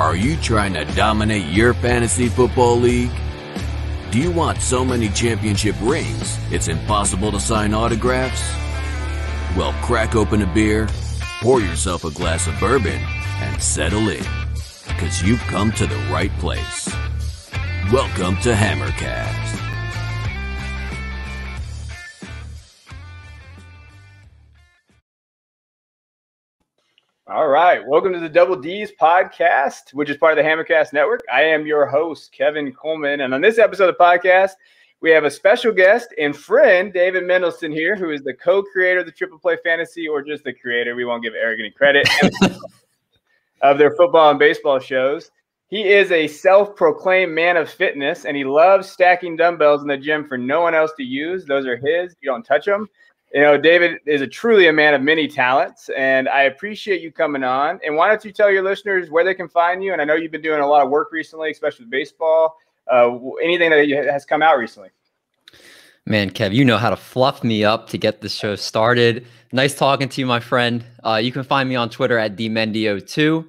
Are you trying to dominate your fantasy football league? Do you want so many championship rings it's impossible to sign autographs? Well, crack open a beer, pour yourself a glass of bourbon, and settle in, because you've come to the right place. Welcome to Hammercast. All right, welcome to the Double D's podcast, which is part of the Hammercast Network. I am your host, Kevin Coleman, and on this episode of the podcast, we have a special guest and friend, David Mendelson here, who is the co-creator of the Triple Play Fantasy, or just the creator. We won't give Eric any credit of their football and baseball shows. He is a self-proclaimed man of fitness, and he loves stacking dumbbells in the gym for no one else to use. Those are his. You don't touch them. You know, David is truly a man of many talents, and I appreciate you coming on. And why don't you tell your listeners where they can find you? And I know you've been doing a lot of work recently, especially with baseball. Anything that has come out recently? Man, Kev, you know how to fluff me up to get the show started. Nice talking to you, my friend. You can find me on Twitter at DMendio2.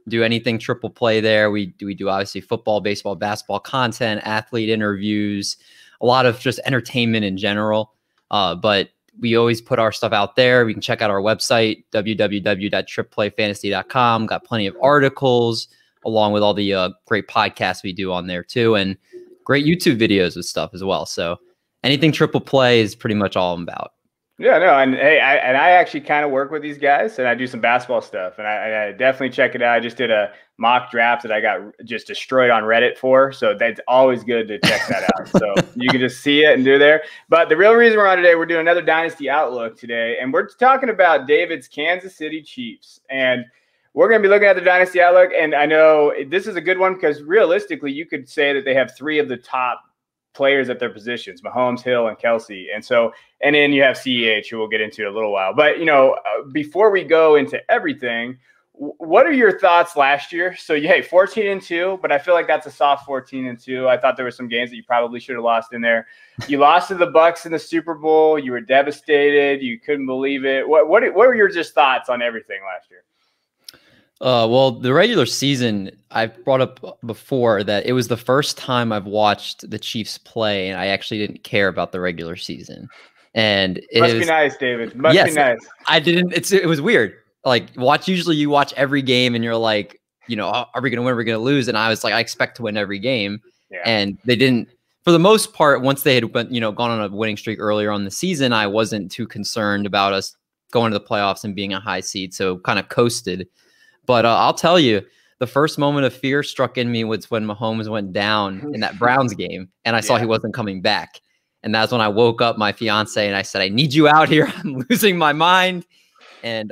Do anything triple play there. We do obviously football, baseball, basketball content, athlete interviews, a lot of just entertainment in general. But we always put our stuff out there. We can check out our website, www.tripplayfantasy.com. Got plenty of articles along with all the great podcasts we do on there too, and great YouTube videos with stuff as well. So anything triple play is pretty much all I'm about. Yeah, no, and hey, I actually kind of work with these guys, and I do some basketball stuff, and I definitely check it out. I just did a mock draft that I got just destroyed on Reddit for, so that's always good to check that out. So you can just see it and do there. But the real reason we're on today, we're doing another Dynasty Outlook today, and we're talking about David's Kansas City Chiefs, and we're going to be looking at the Dynasty Outlook, and I know this is a good one because realistically, you could say that they have three of the top players at their positions: Mahomes, Hill, and Kelsey. And then you have CEH, who we'll get into in a little while. But, before we go into everything, what are your thoughts last year? So, hey, 14-2, but I feel like that's a soft 14-2. I thought there were some games that you probably should have lost in there. You lost to the Bucs in the Super Bowl. You were devastated. You couldn't believe it. What were your just thoughts on everything last year? Well, the regular season, I've brought up before that it was the first time I've watched the Chiefs play, and I actually didn't care about the regular season. And it must be nice, David. Must be nice. I didn't. It was weird. Like usually you watch every game, and you're like, are we gonna win? Are we gonna lose? And I was like, I expect to win every game, and they didn't. For the most part, once they had gone on a winning streak earlier on the season, I wasn't too concerned about us going to the playoffs and being a high seed, so kind of coasted. But I'll tell you, the first moment of fear struck in me was when Mahomes went down in that Browns game, and I saw he wasn't coming back. And that's when I woke up my fiance and I said, I need you out here. I'm losing my mind. And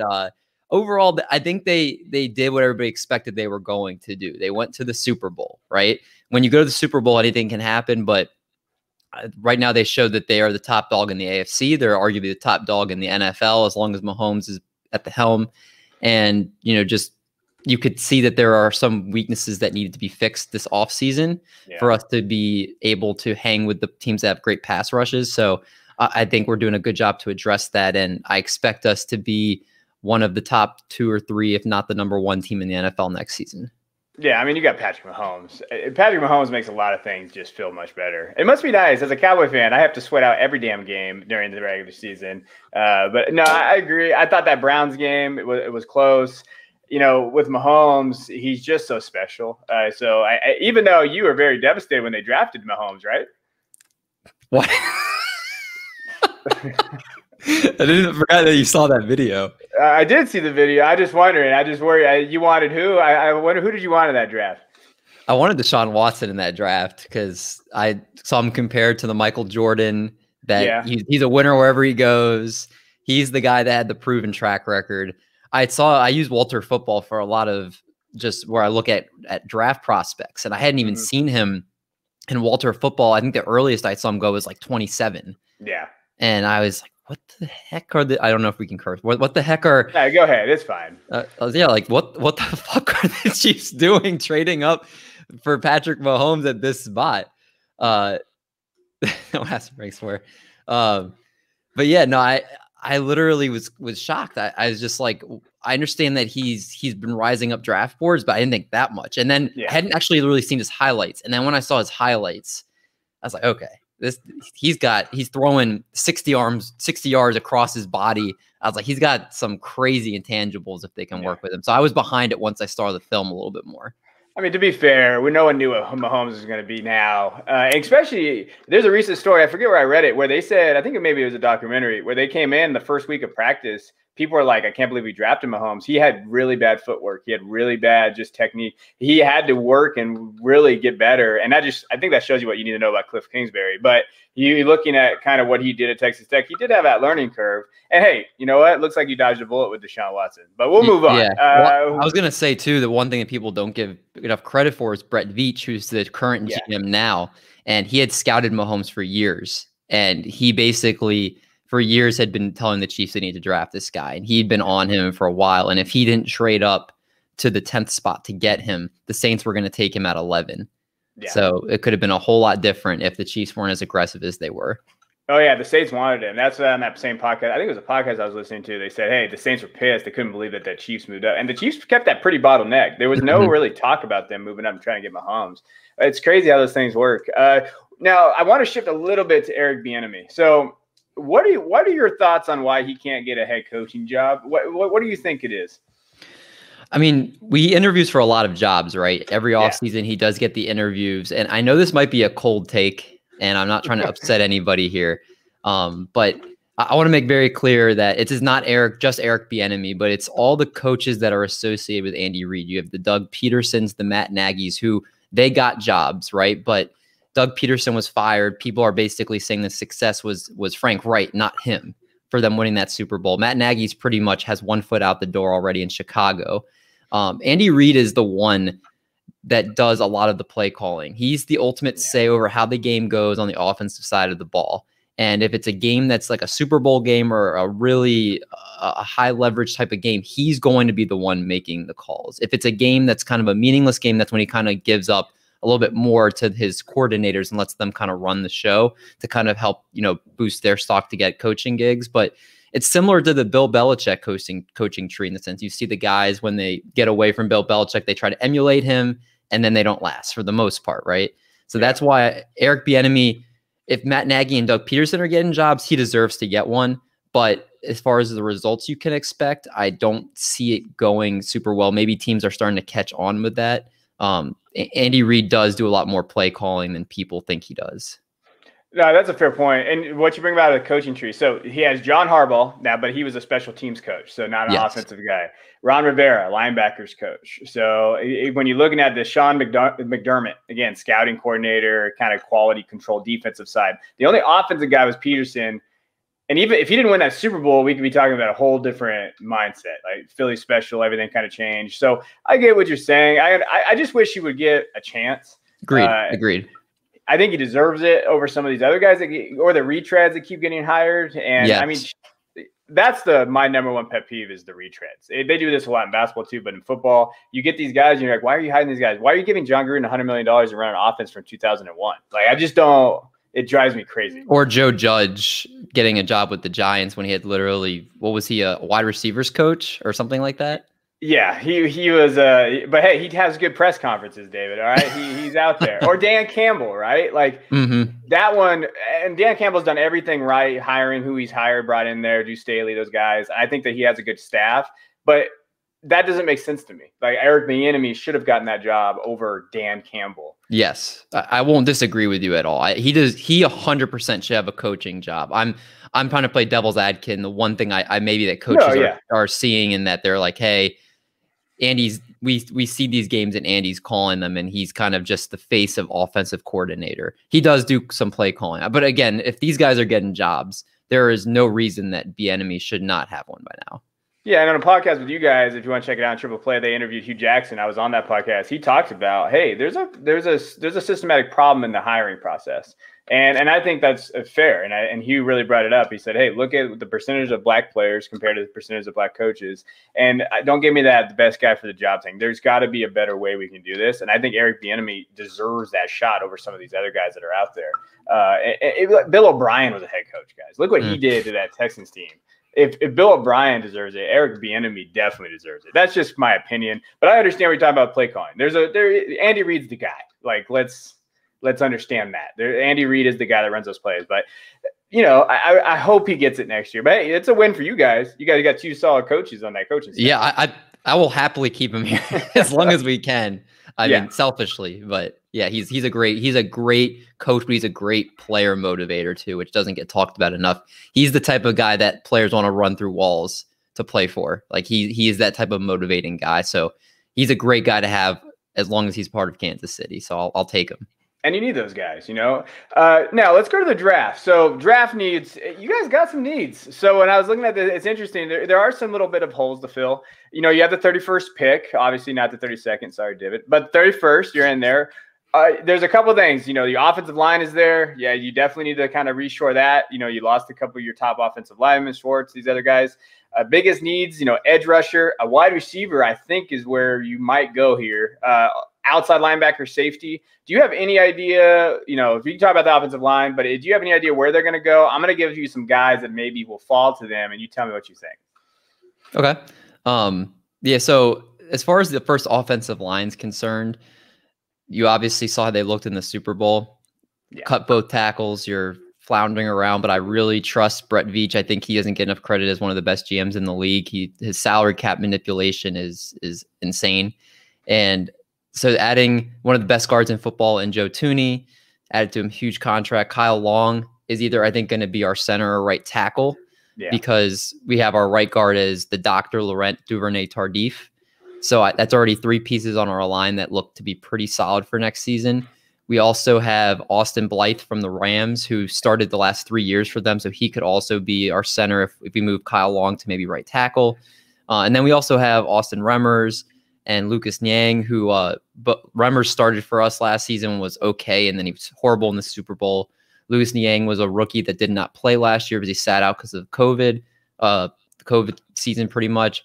overall, I think they did what everybody expected they were going to do. They went to the Super Bowl, right? When you go to the Super Bowl, anything can happen. But right now they showed that they are the top dog in the AFC. They're arguably the top dog in the NFL as long as Mahomes is at the helm. And, you could see that there are some weaknesses that needed to be fixed this offseason for us to be able to hang with the teams that have great pass rushes. So I think we're doing a good job to address that. And I expect us to be one of the top 2 or 3, if not the number 1 team in the NFL next season. Yeah, I mean, you got Patrick Mahomes. Patrick Mahomes makes a lot of things just feel much better. It must be nice. As a Cowboy fan, I have to sweat out every damn game during the regular season. But no, I agree. I thought that Browns game, it was close. With Mahomes, he's just so special. So even though you were very devastated when they drafted Mahomes, right? What? I didn't forget that you saw that video. I did see the video. I just wondering. I just worry. You wanted who? I wonder, who did you want in that draft? I wanted Deshaun Watson in that draft because I saw him compared to the Michael Jordan that he's a winner wherever he goes. He's the guy that had the proven track record. I use Walter Football for a lot of just where I look at draft prospects, and I hadn't even seen him in Walter Football. I think the earliest I saw him go was like 27. Yeah. And I was like, what the heck are I don't know if we can curse. What the heck are... Yeah, go ahead. It's fine. Like what the fuck are the Chiefs doing trading up for Patrick Mahomes at this spot? Don't ask Frank swear. But yeah, no, I literally was shocked. I was just like, I understand that he's been rising up draft boards, but I didn't think that much. And then I hadn't actually really seen his highlights. And then when I saw his highlights, I was like, okay, he's throwing 60 yards across his body. I was like, he's got some crazy intangibles if they can work with him. So I was behind it once I saw the film a little bit more. I mean, to be fair, no one knew what Mahomes was going to be now. Especially, there's a recent story, I forget where I read it, where they said, I think maybe it was a documentary, where they came in the first week of practice. People were like, I can't believe we drafted Mahomes. He had really bad footwork. He had really bad just technique. He had to work and really get better. And I think that shows you what you need to know about Cliff Kingsbury. But you looking at kind of what he did at Texas Tech, he did have that learning curve. And hey, you know what? Looks like you dodged a bullet with Deshaun Watson. But we'll move on. Yeah. Well, I was going to say, too, the one thing that people don't give enough credit for is Brett Veach, who's the current GM now. And he had scouted Mahomes for years. And he basically, for years, had been telling the Chiefs they need to draft this guy. And he'd been on him for a while. And if he didn't trade up to the 10th spot to get him, the Saints were going to take him at 11. Yeah. So it could have been a whole lot different if the Chiefs weren't as aggressive as they were. Oh, yeah, the Saints wanted him. That's on that same podcast. I think it was a podcast I was listening to. They said, hey, the Saints were pissed. They couldn't believe that the Chiefs moved up. And the Chiefs kept that pretty bottleneck. There was no really talk about them moving up and trying to get Mahomes. It's crazy how those things work. Now, I want to shift a little bit to Eric Bieniemy. So what are your thoughts on why he can't get a head coaching job? What do you think it is? I mean, he interviews for a lot of jobs, right? Every offseason, he does get the interviews. And I know this might be a cold take, and I'm not trying to upset anybody here. But I want to make very clear that it is not just Eric Bieniemy, but it's all the coaches that are associated with Andy Reid. You have the Doug Petersons, the Matt Nagy's, who they got jobs, right? But Doug Peterson was fired. People are basically saying the success was Frank Wright, not him, for them winning that Super Bowl. Matt Nagy's pretty much has one foot out the door already in Chicago. Andy Reid is the one that does a lot of the play calling. He's the ultimate say over how the game goes on the offensive side of the ball. And if it's a game that's like a Super Bowl game or a really a high leverage type of game, he's going to be the one making the calls. If it's a game that's kind of a meaningless game, that's when he kind of gives up a little bit more to his coordinators and lets them kind of run the show to kind of help, boost their stock to get coaching gigs. But it's similar to the Bill Belichick coaching tree in the sense you see the guys when they get away from Bill Belichick, they try to emulate him and then they don't last for the most part, right? So that's why Eric Bieniemy, if Matt Nagy and Doug Peterson are getting jobs, he deserves to get one. But as far as the results you can expect, I don't see it going super well. Maybe teams are starting to catch on with that. Andy Reid does do a lot more play calling than people think he does. No, that's a fair point. And what you bring about the coaching tree. So he has John Harbaugh now, but he was a special teams coach, so not an offensive guy. Ron Rivera, linebackers coach. So when you're looking at the Sean McDermott, again, scouting coordinator, kind of quality control defensive side. The only offensive guy was Peterson. And even if he didn't win that Super Bowl, we could be talking about a whole different mindset. Like Philly special, everything kind of changed. So I get what you're saying. I just wish he would get a chance. Agreed. I think he deserves it over some of these other guys or the retreads that keep getting hired. And I mean, that's my number one pet peeve is the retreads. They do this a lot in basketball too, but in football, you get these guys and you're like, why are you hiding these guys? Why are you giving John Gruden $100 million to run an offense from 2001? Like, I just don't. It drives me crazy. Or Joe Judge getting a job with the Giants when he had literally, what was he, a wide receivers coach or something like that? Yeah, he was. But hey, he has good press conferences, David. All right, he's out there. Or Dan Campbell, right? Like that one. And Dan Campbell's done everything right, hiring who he's hired, brought in there, Deuce Staley, those guys. I think that he has a good staff, but that doesn't make sense to me. Like Eric Bieniemy should have gotten that job over Dan Campbell. Yes, I won't disagree with you at all. He 100% should have a coaching job. I'm trying to play devil's advocate. And the one thing I maybe that coaches are seeing in that they're like, hey, Andy's we see these games and Andy's calling them and he's kind of just the face of offensive coordinator. He does do some play calling. But again, if these guys are getting jobs, there is no reason that Bieniemy should not have one by now. Yeah, and on a podcast with you guys, if you want to check it out on Triple Play, they interviewed Hugh Jackson. I was on that podcast. He talked about, hey, there's a systematic problem in the hiring process, and I think that's fair. And Hugh really brought it up. He said, hey, look at the percentage of black players compared to the percentage of black coaches, and don't give me that the best guy for the job thing. There's got to be a better way we can do this, and I think Eric Bieniemy deserves that shot over some of these other guys that are out there. Bill O'Brien was a head coach, guys. Look what he did to that Texans team. if Bill O'Brien deserves it, Eric Bieniemy definitely deserves it. That's just my opinion. But I understand what you're talking about play calling. Andy Reid's the guy. Like, let's understand that. Andy Reid is the guy that runs those plays. But I hope he gets it next year. But hey, it's a win for you guys. You guys got 2 solid coaches on that coaching staff. Yeah, I will happily keep him here as long as we can. I mean, selfishly, but yeah, he's a great coach, but he's a great player motivator too, which doesn't get talked about enough. He's the type of guy that players want to run through walls to play for. Like he is that type of motivating guy. So he's a great guy to have as long as he's part of Kansas City. So I'll take him. And you need those guys, Now let's go to the draft. So draft needs, you guys got some needs. So when I was looking at this, it's interesting. There are some little bit of holes to fill. You have the 31st pick, obviously not the 32nd. Sorry, David, but 31st, you're in there. There's a couple of things, the offensive line is there. Yeah, you definitely need to kind of reshore that. You lost a couple of your top offensive linemen, Schwartz, these other guys. Biggest needs, edge rusher, a wide receiver, I think is where you might go here. Outside linebacker, safety. Do you have any idea, if you can talk about the offensive line, but do you have any idea where they're going to go? I'm going to give you some guys that maybe will fall to them, and you tell me what you think. Okay. Yeah, so as far as the first offensive line's concerned, you obviously saw how they looked in the Super Bowl. Yeah. Cut both tackles. You're floundering around, but I really trust Brett Veach. I think he doesn't get enough credit as one of the best GMs in the league. His salary cap manipulation is insane. And so adding one of the best guards in football in Joe Thuney, added to him huge contract. Kyle Long is either, I think, going to be our center or right tackle because we have our right guard as the Dr. Laurent Duvernay-Tardif. So that's already 3 pieces on our line that look to be pretty solid for next season. We also have Austin Blythe from the Rams, who started the last 3 years for them. So he could also be our center if we move Kyle Long to maybe right tackle. And then we also have Austin Remmers and Lucas Niang, who but Remmers started for us last season, was okay, and then he was horrible in the Super Bowl. Lucas Niang was a rookie that did not play last year because he sat out because of COVID, the COVID season pretty much.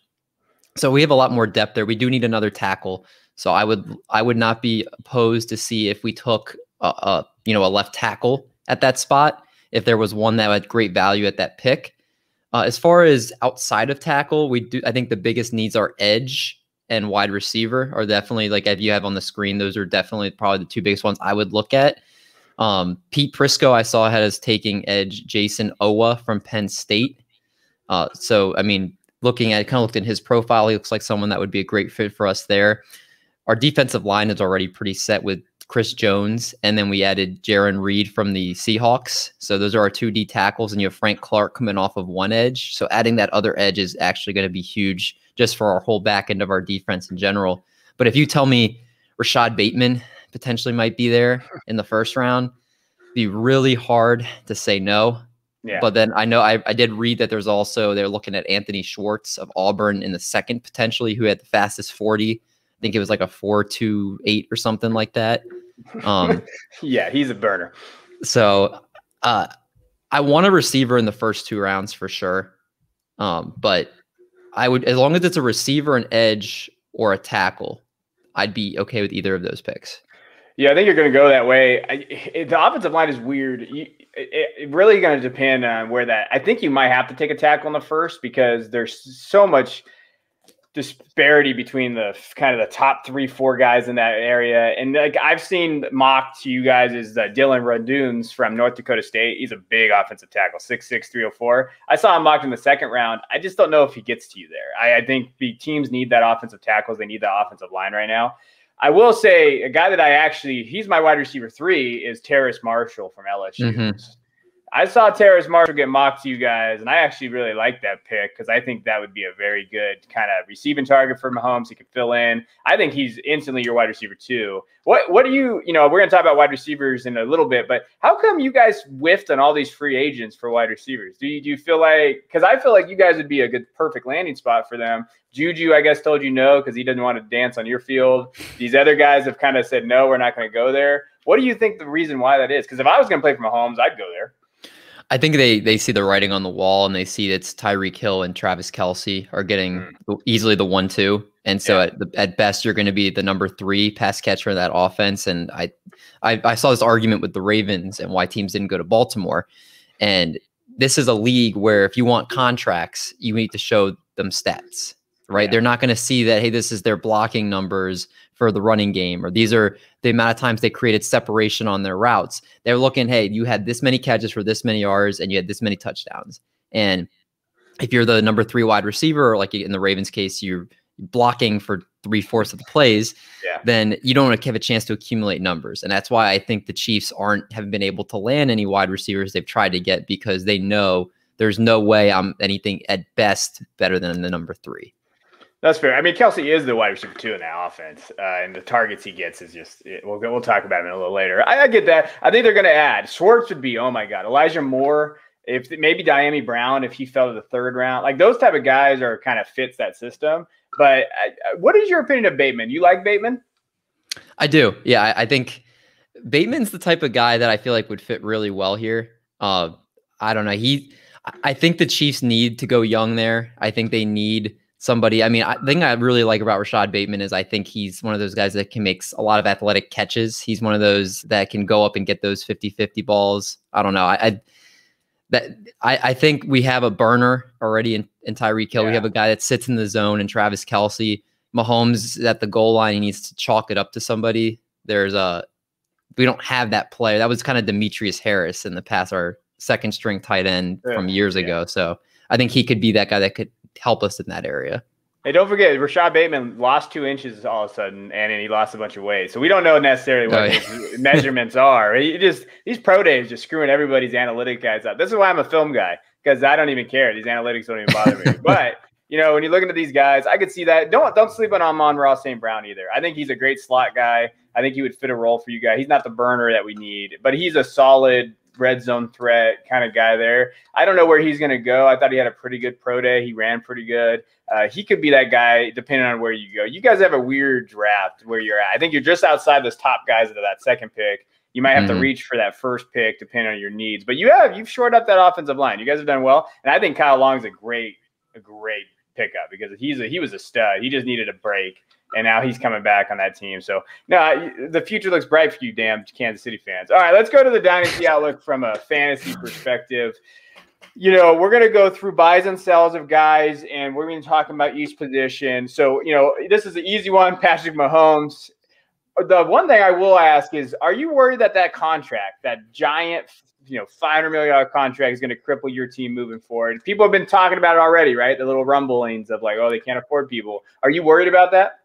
So we have a lot more depth there. We do need another tackle. So I would not be opposed to see if we took a left tackle at that spot, if there was one that had great value at that pick. As far as outside of tackle, I think the biggest needs are edge and wide receiver are definitely, like if you have on the screen, those are definitely probably the 2 biggest ones I would look at. Pete Prisco, I saw had us taking edge Jason Owa from Penn State. So, I mean, looked at his profile, he looks like someone that would be a great fit for us there. Our defensive line is already pretty set with Chris Jones, and then we added Jaron Reed from the Seahawks. So those are our 2 D tackles, and you have Frank Clark coming off of one edge. So adding that other edge is actually going to be huge just for our whole back end of our defense in general. But if you tell me Rashad Bateman potentially might be there in the first round, it'd be really hard to say no. Yeah. But then I know I did read that they're looking at Anthony Schwartz of Auburn in the second potentially, who had the fastest 40. I think it was like a 4.28 or something like that. Yeah, he's a burner. So I want a receiver in the first 2 rounds for sure. But I would, as long as it's a receiver, an edge, or a tackle, I'd be okay with either of those picks. Yeah, I think you're going to go that way. The offensive line is weird. It really going to depend on where that. I think you might have to take a tackle in the first because there's so much disparity between the kind of the top 3-4 guys in that area. And like I've seen mocked to you guys is Dylan Raduns from North Dakota State. He's a big offensive tackle, 6'6", 304. I saw him mocked in the second round. I just don't know if he gets to you there. I think the teams need that offensive tackles. They need that offensive line right now. I will say a guy that he's my wide receiver 3 is Terrace Marshall from LSU. Mm-hmm. I saw Terrace Marshall get mocked to you guys, and I actually really like that pick because I think that would be a very good kind of receiving target for Mahomes. He could fill in. I think he's instantly your wide receiver too. What do you we're going to talk about wide receivers in a little bit, but how come you guys whiffed on all these free agents for wide receivers? Do you feel like, because I feel like you guys would be a good, perfect landing spot for them. Juju, I guess, told you no because he doesn't want to dance on your field. These other guys have kind of said, no, we're not going to go there. What do you think the reason why that is? Because if I was going to play for Mahomes, I'd go there. I think they see the writing on the wall and they see it's Tyreek Hill and Travis Kelce are getting easily the 1-2. And so at best, you're going to be the number 3 pass catcher in that offense. And I saw this argument with the Ravens and why teams didn't go to Baltimore. And this is a league where if you want contracts, you need to show them stats, right? They're not going to see that, hey, this is their blocking numbers for the running game, or these are the amount of times they created separation on their routes. They're looking, hey, you had this many catches for this many yards and you had this many touchdowns. And if you're the number 3 wide receiver, or like in the Ravens case, you're blocking for 3/4 of the plays, then you don't have a chance to accumulate numbers. And that's why I think the Chiefs haven't been able to land any wide receivers they've tried to get, because they know there's no way I'm anything at best better than the number 3. That's fair. I mean, Kelsey is the wide receiver 2 in that offense, and the targets he gets is just we'll talk about him a little later. I get that. I think they're going to add. Schwartz would be, oh my God, Elijah Moore. If maybe Diami Brown, if he fell to the 3rd round, like those type of guys are kind of fits that system. But what is your opinion of Bateman? You like Bateman? I do. Yeah, I think Bateman's the type of guy that I feel like would fit really well here. I don't know. I think the Chiefs need to go young there. I think they need somebody. I mean, the thing I really like about Rashad Bateman is I think he's one of those guys that can make a lot of athletic catches. He's one of those that can go up and get those 50-50 balls. I don't know. I think we have a burner already in Tyreek Hill. We have a guy that sits in the zone, and Travis Kelce. Mahomes at the goal line, he needs to chalk it up to somebody. We don't have that player. That was kind of Demetrius Harris in the past, our 2nd string tight end from years ago. So I think he could be that guy that could help us in that area. Hey, don't forget, Rashad Bateman lost 2 inches all of a sudden, and he lost a bunch of weight. So we don't know necessarily what his measurements are. These pro days just screwing everybody's analytic guys up. This is why I'm a film guy, because I don't even care. These analytics don't even bother me. But when you're looking at these guys, I could see that. Don't sleep on Amon-Ra St. Brown either. I think he's a great slot guy. I think he would fit a role for you guys. He's not the burner that we need, but he's a solid red zone threat kind of guy there. I don't know where he's going to go. I thought he had a pretty good pro day. He ran pretty good. He could be that guy depending on where you go. You guys have a weird draft where you're at. I think you're just outside those top guys of that 2nd pick. You might have to reach for that 1st pick depending on your needs. But you've shored up that offensive line. You guys have done well. And I think Kyle Long's a great pickup because he was a stud. He just needed a break. And now he's coming back on that team. So, no, the future looks bright for you damn Kansas City fans. All right, let's go to the Dynasty outlook from a fantasy perspective. We're going to go through buys and sells of guys, and we're going to talk about each position. So, this is an easy one, Patrick Mahomes. The one thing I will ask is, are you worried that contract, that giant $500 million contract is going to cripple your team moving forward? People have been talking about it already, right? The little rumblings of like, oh, they can't afford people. Are you worried about that?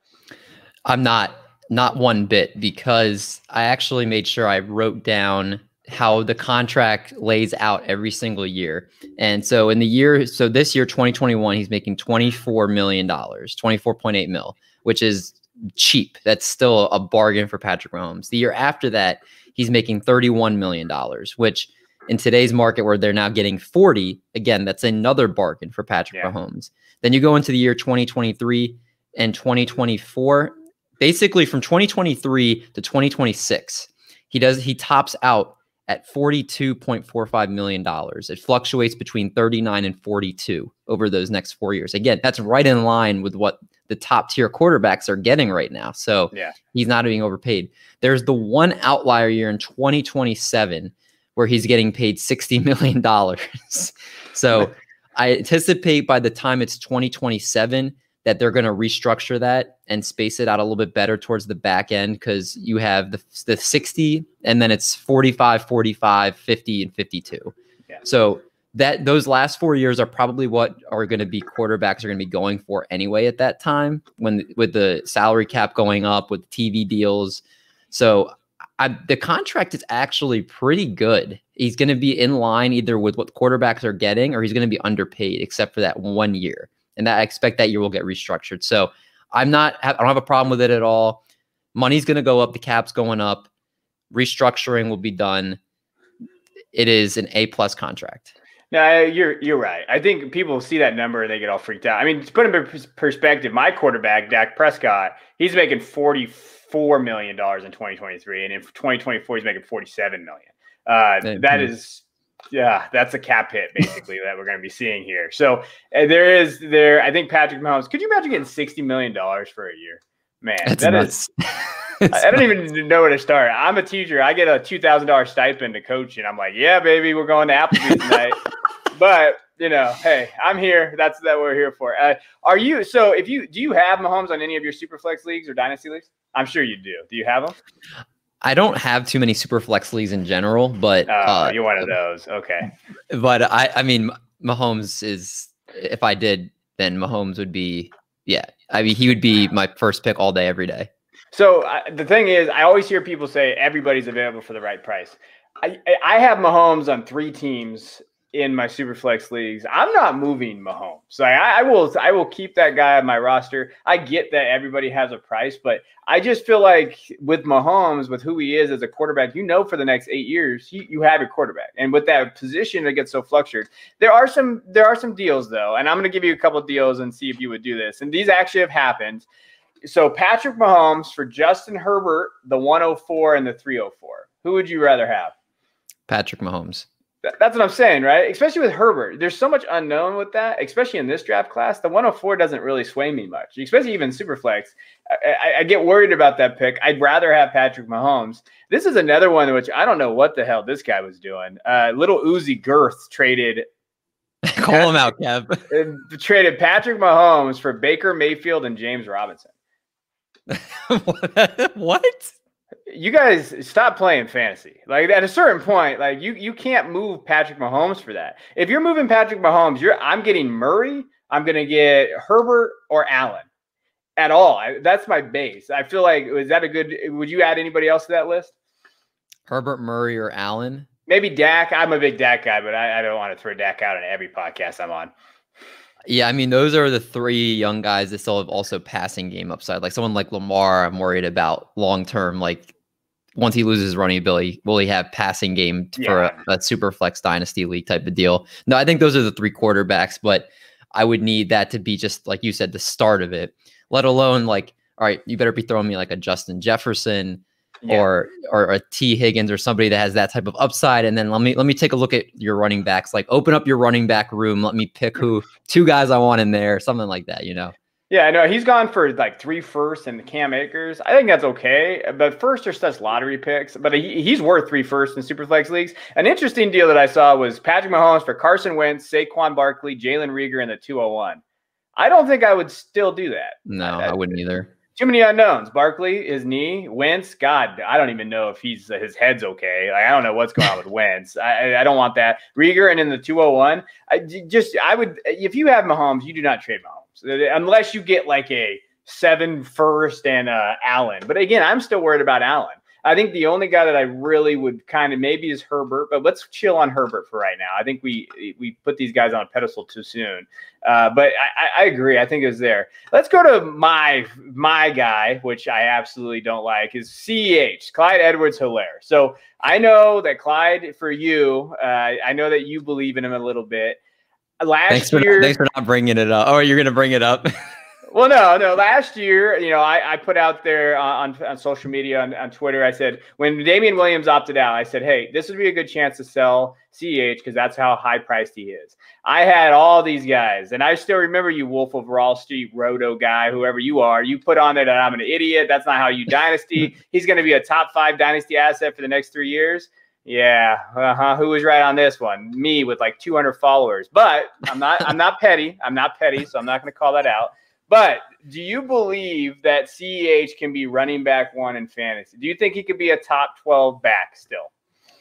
I'm not one bit, because I actually made sure I wrote down how the contract lays out every single year. And so this year, 2021, he's making $24 million, 24.8 mil, which is cheap. That's still a bargain for Patrick Mahomes. The year after that, he's making $31 million, which in today's market where they're now getting 40, again, that's another bargain for Patrick Mahomes. Then you go into the year 2023 and 2024. Basically, from 2023 to 2026, he tops out at $42.45 million. It fluctuates between 39 and 42 over those next 4 years. Again, that's right in line with what the top tier quarterbacks are getting right now. So he's not being overpaid. There's the one outlier year in 2027 where he's getting paid $60 million. So I anticipate by the time it's 2027, that they're going to restructure that and space it out a little bit better towards the back end, because you have the 60 and then it's 45, 45, 50, and 52. So those last 4 years are probably what are going to be quarterbacks are going to be going for anyway at that time, with the salary cap going up, with TV deals. So the contract is actually pretty good. He's going to be in line either with what quarterbacks are getting, or he's going to be underpaid, except for that 1 year. And I expect that year will get restructured. So I don't have a problem with it at all. Money's going to go up. The cap's going up. Restructuring will be done. It is an A+ contract. No, you're right. I think people see that number and they get all freaked out. I mean, to put it in perspective, my quarterback, Dak Prescott, he's making $44 million in 2023. And in 2024, he's making $47 million. That is... that's a cap hit basically that we're going to be seeing here. So I think Patrick Mahomes, could you imagine getting $60 million for a year? Man, that's I don't even know where to start. I'm a teacher. I get a $2,000 stipend to coach, and I'm like, yeah, baby, we're going to Applebee's tonight. But hey, I'm here. That's what we're here for. Do you have Mahomes on any of your Superflex leagues or Dynasty leagues? I'm sure you do. Do you have them? I don't have too many Superflex leagues in general, but you're one of those. Okay. But I mean, Mahomes is. If I did, then Mahomes would be. Yeah, I mean, he would be my first pick all day, every day. So the thing is, I always hear people say everybody's available for the right price. I have Mahomes on 3 teams in my Superflex leagues. I'm not moving Mahomes. So I will keep that guy on my roster. I get that everybody has a price, but I just feel like with Mahomes, with who he is as a quarterback, for the next 8 years, you have your quarterback. And with that position that gets so fluctuated, there are some deals though. And I'm going to give you a couple of deals and see if you would do this. And these actually have happened. So Patrick Mahomes for Justin Herbert, the 104 and the 304. Who would you rather have? Patrick Mahomes. That's what I'm saying, right? Especially with Herbert. There's so much unknown with that, especially in this draft class. The 104 doesn't really sway me much, especially even Superflex. I get worried about that pick. I'd rather have Patrick Mahomes. This is another one which I don't know what the hell this guy was doing. Little Uzi Girth traded. Call him out, Kev. Traded Patrick Mahomes for Baker Mayfield and James Robinson. What? You guys stop playing fantasy. Like at a certain point, like you can't move Patrick Mahomes for that. If you're moving Patrick Mahomes, I'm getting Murray. I'm going to get Herbert or Allen at all. That's my base. I feel like, is that a good, would you add anybody else to that list? Herbert, Murray, or Allen? Maybe Dak. I'm a big Dak guy, but I don't want to throw Dak out on every podcast I'm on. Yeah, I mean, those are the 3 young guys that still have also passing game upside. Like someone like Lamar, I'm worried about long term. Like once he loses running ability, will he have passing game for a super flex dynasty league type of deal? No, I think those are the 3 quarterbacks, but I would need that to be just like you said, the start of it, let alone like, all right, you better be throwing me like a Justin Jefferson or a T Higgins or somebody that has that type of upside. And then let me take a look at your running backs, like open up your running back room. Let me pick 2 guys I want in there, something like that, Yeah, I know he's gone for like 3 firsts and Cam Akers. I think that's okay, but first are such lottery picks. But he's worth 3 firsts in Superflex leagues. An interesting deal that I saw was Patrick Mahomes for Carson Wentz, Saquon Barkley, Jalen Reagor, and the 201. I don't think I would still do that. No, I wouldn't either. Too many unknowns. Barkley, his knee, Wentz. God, I don't even know if his head's okay. Like I don't know what's going on with Wentz. I don't want that. Reagor and in the 201. I would if you have Mahomes, you do not trade Mahomes unless you get like a 7 first and Allen. But again, I'm still worried about Allen. I think the only guy that I really would kind of maybe is Herbert, but let's chill on Herbert for right now. I think we put these guys on a pedestal too soon. But I agree. I think it's there. Let's go to my guy, which I absolutely don't like, is CEH, Clyde Edwards-Helaire. So I know that Clyde, for you, I know that you believe in him a little bit. Thanks for not bringing it up. Oh, you're going to bring it up? Well, no. Last year, I put out there on social media, on Twitter, I said, when Damian Williams opted out, I said, hey, this would be a good chance to sell CEH because that's how high priced he is. I had all these guys, and I still remember you, Wolf of Wall Street, Roto guy, whoever you are. You put on there that I'm an idiot. That's not how you dynasty. He's going to be a top 5 dynasty asset for the next 3 years. Yeah. Who was right on this one? Me with like 200 followers. But I'm not petty. I'm not petty, so I'm not going to call that out. But do you believe that CEH can be running back 1 in fantasy? Do you think he could be a top 12 back still?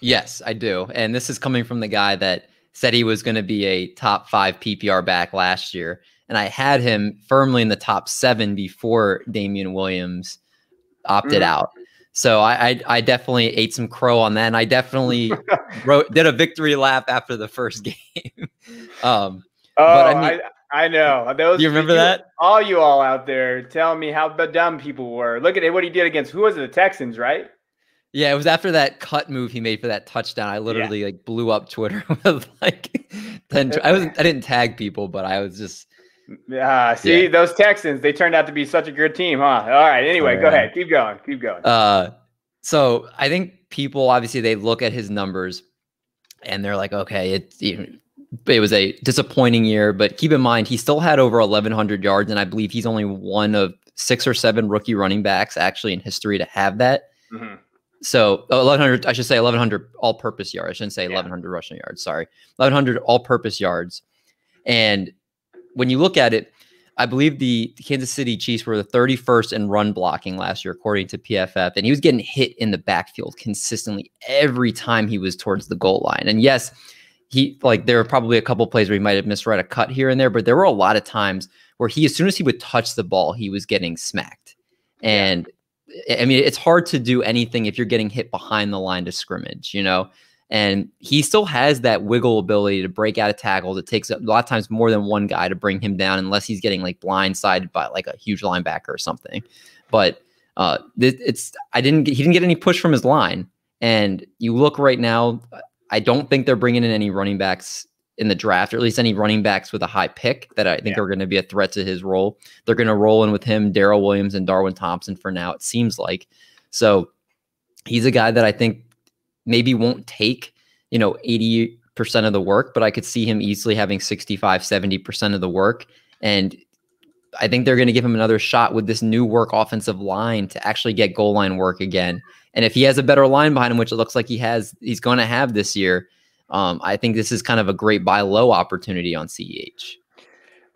Yes, I do. And this is coming from the guy that said he was going to be a top 5 PPR back last year. And I had him firmly in the top 7 before Damian Williams opted out. So I definitely ate some crow on that. And I definitely did a victory lap after the first game. I know. You remember that? All you all out there telling me how dumb people were. Look at what he did against, who was it, the Texans, right? Yeah, it was after that cut move he made for that touchdown. I literally like blew up Twitter with like 10. I didn't tag people, but I was just those Texans, they turned out to be such a good team, huh? All right. Anyway, go ahead. Keep going. So I think people obviously they look at his numbers and they're like, okay, it was a disappointing year, but keep in mind, he still had over 1,100 yards, and I believe he's only one of 6 or 7 rookie running backs actually in history to have that. So 1,100, I should say 1,100 all-purpose yards. I shouldn't say 1,100 rushing yards. Sorry, 1,100 all-purpose yards. And when you look at it, I believe the Kansas City Chiefs were the 31st in run blocking last year, according to PFF. And he was getting hit in the backfield consistently every time he was towards the goal line. And yes, there were probably a couple plays where he might have misread a cut here and there, but there were a lot of times where as soon as he would touch the ball, he was getting smacked. And I mean, it's hard to do anything if you're getting hit behind the line of scrimmage, and he still has that wiggle ability to break out of tackles. It takes a lot of times more than one guy to bring him down, unless he's getting like blindsided by like a huge linebacker or something. But he didn't get any push from his line. And you look right now, I don't think they're bringing in any running backs in the draft, or at least any running backs with a high pick that I think are going to be a threat to his role. They're going to roll in with him, Darrell Williams and Darwin Thompson for now, it seems like. So he's a guy that I think maybe won't take, 80% of the work, but I could see him easily having 65, 70% of the work. And I think they're going to give him another shot with this new work offensive line to actually get goal line work again. And if he has a better line behind him, which it looks like he's going to have this year, I think this is kind of a great buy low opportunity on CEH.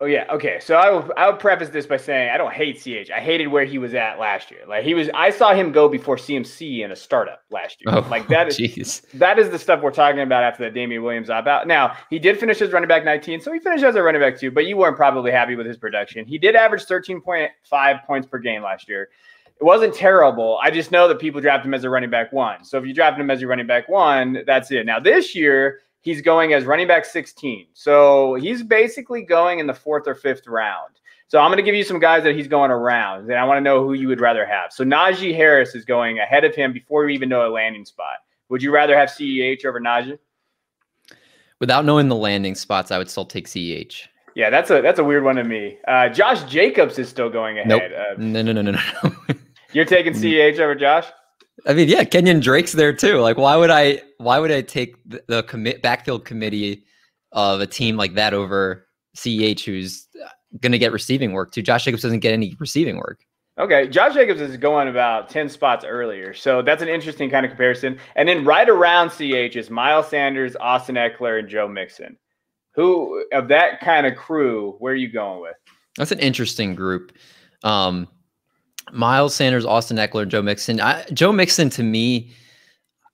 Oh yeah. Okay. So I will preface this by saying I don't hate CH. I hated where he was at last year. Like I saw him go before CMC in a startup last year. That is the stuff we're talking about after the Damian Williams opt-out. Now, he did finish as running back 19, so he finished as a running back 2, but you weren't probably happy with his production. He did average 13.5 points per game last year. It wasn't terrible. I just know that people draft him as a running back 1. So if you draft him as a running back 1, that's it. Now this year, he's going as running back 16. So he's basically going in the 4th or 5th round. So I'm going to give you some guys that he's going around, and I want to know who you would rather have. So Najee Harris is going ahead of him before we even know a landing spot. Would you rather have CEH over Najee? Without knowing the landing spots, I would still take CEH. Yeah, that's a weird one to me. Josh Jacobs is still going ahead. Nope. No. You're taking CEH over Josh? I mean, yeah, Kenyon Drake's there too. Like, why would I take the backfield committee of a team like that over CEH, who's going to get receiving work too? Josh Jacobs doesn't get any receiving work. Okay, Josh Jacobs is going about 10 spots earlier, so that's an interesting kind of comparison. And then right around CEH is Miles Sanders, Austin Eckler, and Joe Mixon. Who of that kind of crew, where are you going with? That's an interesting group. Miles Sanders, Austin Eckler, Joe Mixon. Joe Mixon, to me,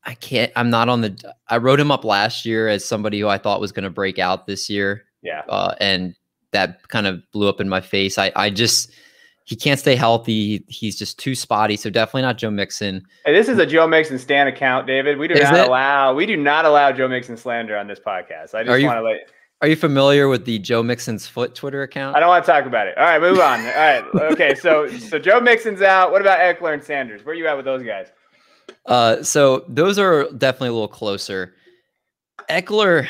I wrote him up last year as somebody who I thought was going to break out this year. Yeah. And that kind of blew up in my face. He can't stay healthy. He's just too spotty. So definitely not Joe Mixon. Hey, this is a Joe Mixon stan account, David. We do not allow Joe Mixon slander on this podcast. I just want to Are you familiar with the Joe Mixon's Foot Twitter account? I don't want to talk about it. All right, move on. All right. Okay, so Joe Mixon's out. What about Eckler and Sanders? Where are you at with those guys? So those are definitely a little closer. Eckler,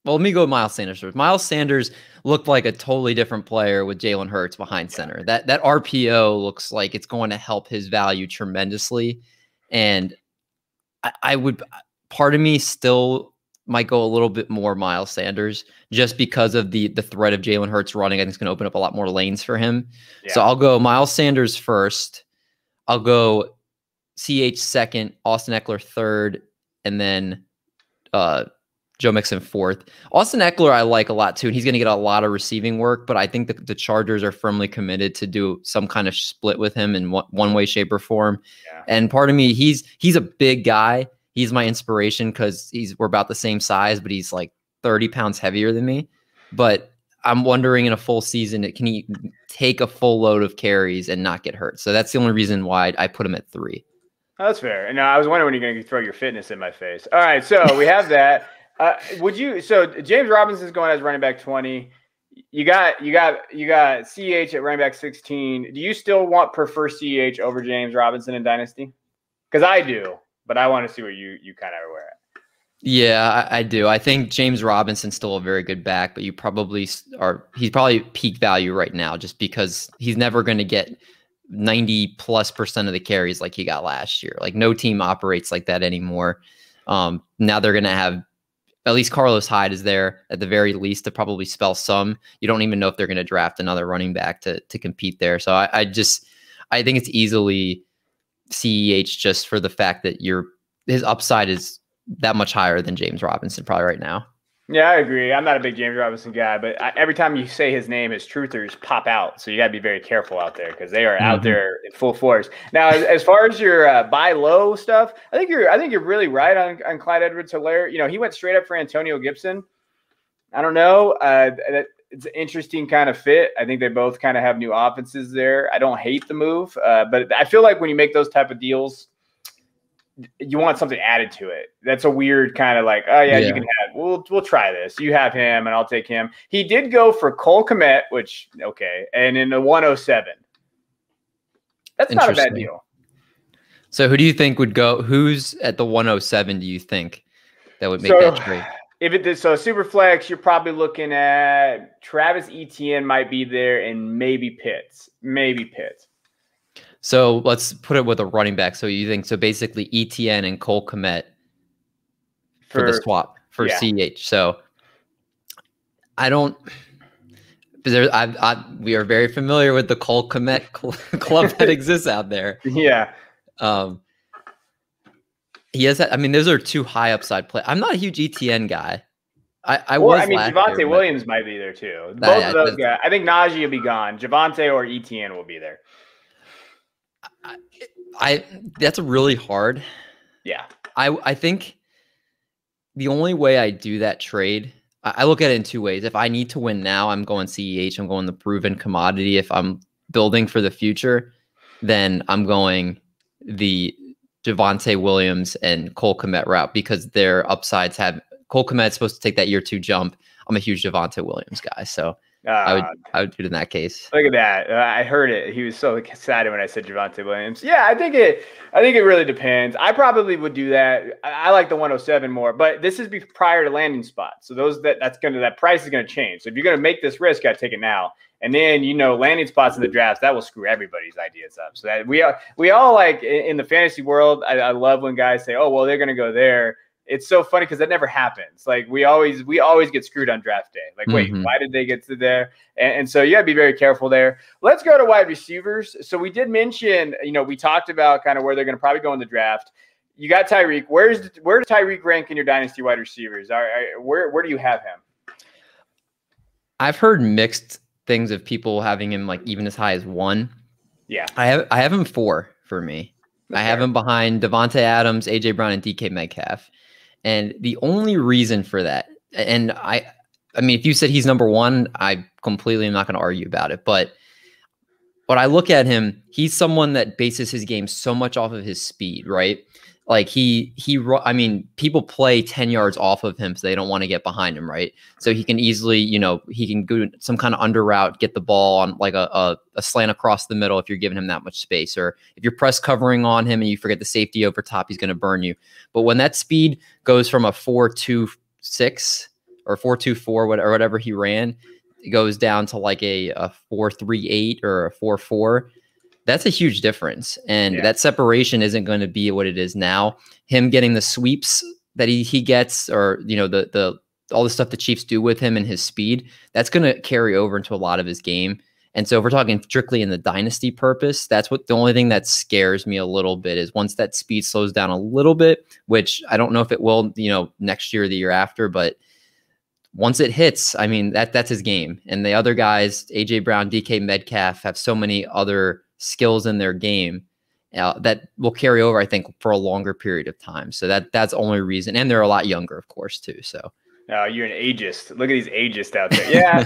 well, let me go with Miles Sanders first. Miles Sanders looked like a totally different player with Jalen Hurts behind center. That RPO looks like it's going to help his value tremendously. And part of me still might go a little bit more Miles Sanders just because of the threat of Jalen Hurts running. I think it's going to open up a lot more lanes for him. Yeah. So I'll go Miles Sanders first. I'll go CH second, Austin Eckler third, and then Joe Mixon fourth. Austin Eckler I like a lot too, and he's going to get a lot of receiving work, but I think the Chargers are firmly committed to do some kind of split with him in one way, shape, or form. Yeah. And part of me, he's a big guy. He's my inspiration because we're about the same size, but he's like 30 pounds heavier than me. But I'm wondering in a full season, can he take a full load of carries and not get hurt? So that's the only reason why I put him at 3. Oh, that's fair. And I was wondering when you're going to throw your fitness in my face. All right, so we have that. So James Robinson's going as running back 20. You got CH at running back 16. Do you still prefer CH over James Robinson in Dynasty? Because I do. But I want to see where you kind of are at. Yeah, I do. I think James Robinson's still a very good back, but he's probably peak value right now just because he's never going to get 90+% of the carries like he got last year. Like no team operates like that anymore. Now they're going to have at least Carlos Hyde is there at the very least to probably spell some. You don't even know if they're going to draft another running back to compete there. So I think it's easily CEH just for the fact that his upside is that much higher than James Robinson probably right now. Yeah, I agree. I'm not a big James Robinson guy, but every time you say his name, his truthers pop out. So you got to be very careful out there because they are out there in full force. Now, as far as your buy low stuff, I think you're really right on Clyde Edwards-Helaire. You know, he went straight up for Antonio Gibson. I don't know. It's an interesting kind of fit. I think they both kind of have new offenses there. I don't hate the move, but I feel like when you make those type of deals, you want something added to it. That's a weird kind of like, oh yeah, you can have, we'll try this. You have him and I'll take him. He did go for Cole Kmet, which, okay. And in the 107, that's not a bad deal. So who do you think would go, who's at the 107? Do you think that would make that trade? If it did, so super flex, you're probably looking at Travis Etienne might be there and maybe Pitts. So let's put it with a running back. So you think, so basically ETN and Cole Kmet for the swap for CH. So I don't, we are very familiar with the Cole Kmet club that exists out there. Yeah. He has that. I mean, those are two high upside play. I'm not a huge ETN guy. I mean, Javonte Williams might be there too. Both of those guys. I think Najee will be gone. Javonte or ETN will be there. That's really hard. Yeah. I think the only way I do that trade, I look at it in two ways. If I need to win now, I'm going CEH. I'm going the proven commodity. If I'm building for the future, then I'm going the Javonte Williams and Cole Kmet route because their upsides have Cole Kmet's supposed to take that year 2 jump. I'm a huge Javonte Williams guy, so I would do it in that case. Look at that! I heard it. He was so excited when I said Javonte Williams. Yeah, I think it really depends. I probably would do that. I like the 107 more, but this is prior to landing spots. So that price is gonna change. So if you're gonna make this risk, I take it now. And then, landing spots in the drafts, that will screw everybody's ideas up. So that we all like in the fantasy world, I love when guys say, oh, well, they're going to go there. It's so funny because that never happens. Like we always get screwed on draft day. Like, wait, why did they get to there? And so you got to be very careful there. Let's go to wide receivers. So we did mention, we talked about kind of where they're going to probably go in the draft. You got Tyreek. Where does Tyreek rank in your dynasty wide receivers? Where do you have him? I've heard mixed things of people having him like even as high as 1. Yeah. I have him 4 for me. Okay. I have him behind Devontae Adams, AJ Brown, and DK Metcalf. And the only reason for that, and I mean, if you said he's number 1, I completely am not going to argue about it. But when I look at him, he's someone that bases his game so much off of his speed, right? Like I mean, people play 10 yards off of him, so they don't want to get behind him, right? So he can easily, he can go some kind of under route, get the ball on like a slant across the middle if you're giving him that much space, or if you're press covering on him and you forget the safety over top, he's going to burn you. But when that speed goes from a 4.26 or 4.24 or whatever he ran, it goes down to like a 4.38 or a 4.4. That's a huge difference. And that separation isn't going to be what it is now. Him getting the sweeps that he gets, or, the all the stuff the Chiefs do with him and his speed, that's going to carry over into a lot of his game. And so if we're talking strictly in the dynasty purpose, that's what the only thing that scares me a little bit is once that speed slows down a little bit, which I don't know if it will, next year or the year after, but once it hits, I mean, that's his game. And the other guys, AJ Brown, DK Metcalf, have so many other skills in their game that will carry over, I think, for a longer period of time. So that's the only reason. And they're a lot younger, of course, too. So you're an ageist. Look at these ageists out there. Yeah.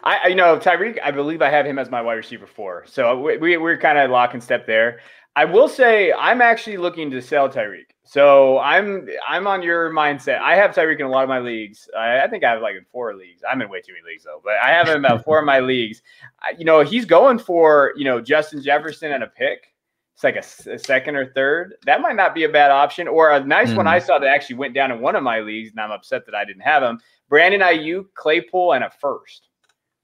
Tyreek, I believe I have him as my wide receiver 4. So we're kind of lock and step there. I will say I'm actually looking to sell Tyreek. So I'm on your mindset. I have Tyreek in a lot of my leagues. I think I have like in 4 leagues. I'm in way too many leagues though, but I have him in about 4 of my leagues. He's going for, Justin Jefferson and a pick. It's like a second or third. That might not be a bad option. Or a nice one I saw that actually went down in one of my leagues, and I'm upset that I didn't have him. Brandon Ayuk, Claypool, and a first.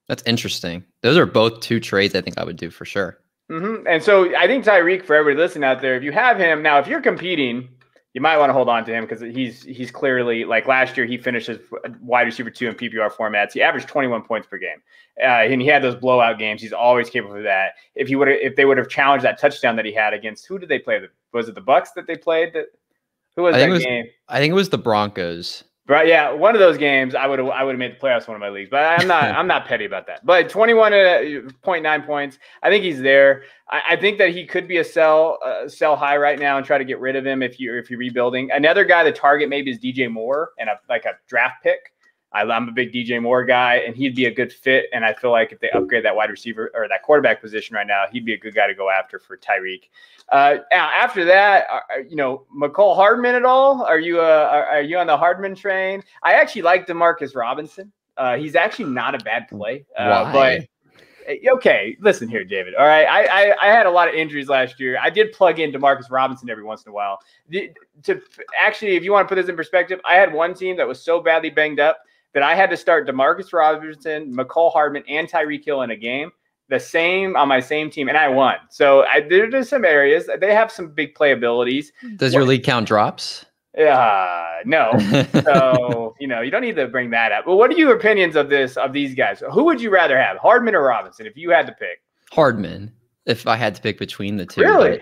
That's interesting. Those are both 2 trades I think I would do for sure. And so I think Tyreek, for everybody listening out there, if you have him, now if you're competing, you might want to hold on to him because he's clearly, like last year, he finished as wide receiver 2 in PPR formats. He averaged 21 points per game, and he had those blowout games. He's always capable of that. If they would have challenged that touchdown that he had against, who did they play? Was it the Bucks that they played? Who was that game? I think it was the Broncos. Right, yeah, one of those games I would have made the playoffs one of my leagues, but I'm not petty about that. But 21.9 points, I think he's there. I think that he could be a sell high right now and try to get rid of him if you're rebuilding. Another guy to target maybe is DJ Moore and a draft pick. I'm a big DJ Moore guy, and he'd be a good fit. And I feel like if they upgrade that wide receiver or that quarterback position right now, he'd be a good guy to go after for Tyreek. After that, McCole Hardman at all? Are you on the Hardman train? I actually like Demarcus Robinson. He's actually not a bad play. Why? But okay, listen here, David. All right, I had a lot of injuries last year. I did plug in Demarcus Robinson every once in a while. If you want to put this in perspective, I had one team that was so badly banged up that I had to start Demarcus Robinson, McCole Hardman, and Tyreek Hill in a game, on my same team, and I won. So there's some areas they have some big playabilities. Does your league count drops? No. So you don't need to bring that up. But what are your opinions of these guys? Who would you rather have, Hardman or Robinson, if you had to pick? Hardman, if I had to pick between the two. Really?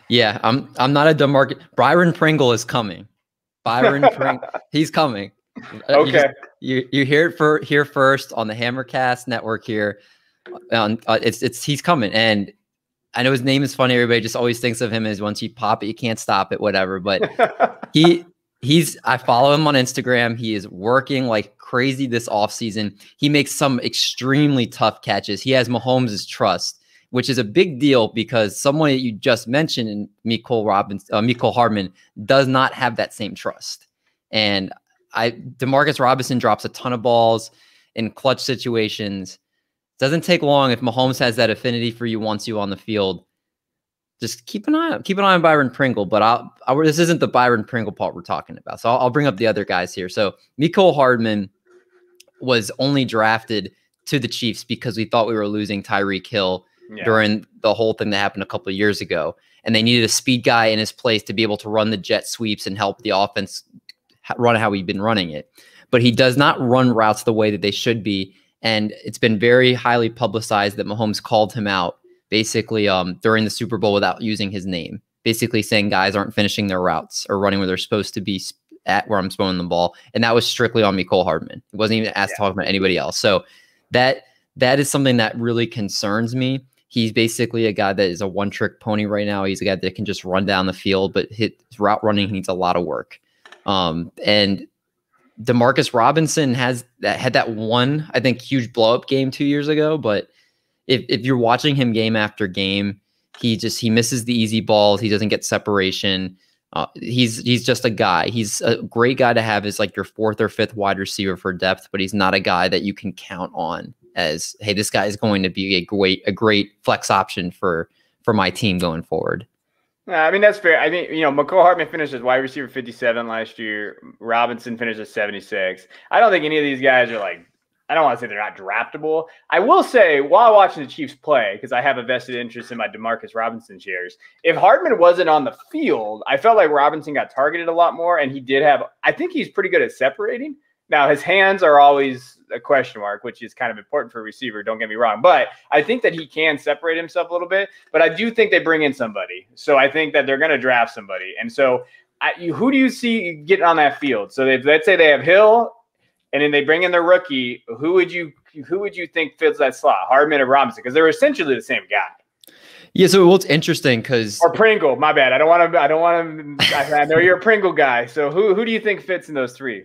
Yeah, I'm not a Demarcus. Byron Pringle is coming. He's coming. Okay. You hear it here first on the Hammercast network here. He's coming, and I know his name is funny. Everybody just always thinks of him as once you pop it, you can't stop it, whatever. But I follow him on Instagram. He is working like crazy this offseason. He makes some extremely tough catches. He has Mahomes' trust, which is a big deal because someone that you just mentioned in McCole Hardman does not have that same trust. And Demarcus Robinson drops a ton of balls in clutch situations. Doesn't take long if Mahomes has that affinity for you, wants you on the field. Just keep an eye on Byron Pringle. But this isn't the Byron Pringle part we're talking about. So I'll bring up the other guys here. So McCole Hardman was only drafted to the Chiefs because we thought we were losing Tyreek Hill during the whole thing that happened a couple of years ago. And they needed a speed guy in his place to be able to run the jet sweeps and help the offense run how we've been running it. But he does not run routes the way that they should be. And it's been very highly publicized that Mahomes called him out basically during the Super Bowl without using his name, basically saying guys aren't finishing their routes or running where they're supposed to be at where I'm throwing the ball. And that was strictly on McCole Hardman. It wasn't even asked to talk about anybody else. So that is something that really concerns me. He's basically a guy that is a one-trick pony right now. He's a guy that can just run down the field, but his route running needs a lot of work. And Demarcus Robinson had that one, I think, huge blow-up game 2 years ago. But if you're watching him game after game, he misses the easy balls. He doesn't get separation. He's just a guy. He's a great guy to have as like your 4th or 5th wide receiver for depth, but he's not a guy that you can count on as, hey, this guy is going to be a great flex option for my team going forward. I mean, that's fair. I think, McCole Hardman finished as wide receiver 57 last year. Robinson finished as 76. I don't think any of these guys are I don't want to say they're not draftable. I will say, while watching the Chiefs play, because I have a vested interest in my Demarcus Robinson shares, if Hardman wasn't on the field, I felt like Robinson got targeted a lot more, and I think he's pretty good at separating. Now, his hands are always a question mark, which is kind of important for a receiver, don't get me wrong. But I think that he can separate himself a little bit. But I do think they bring in somebody. So I think that they're going to draft somebody. And so who do you see getting on that field? So let's say they have Hill, and then they bring in their rookie. Who would you think fits that slot, Hardman or Robinson? Because they're essentially the same guy. Yeah, so what's interesting or Pringle, my bad. I know you're a Pringle guy. So who do you think fits in those three?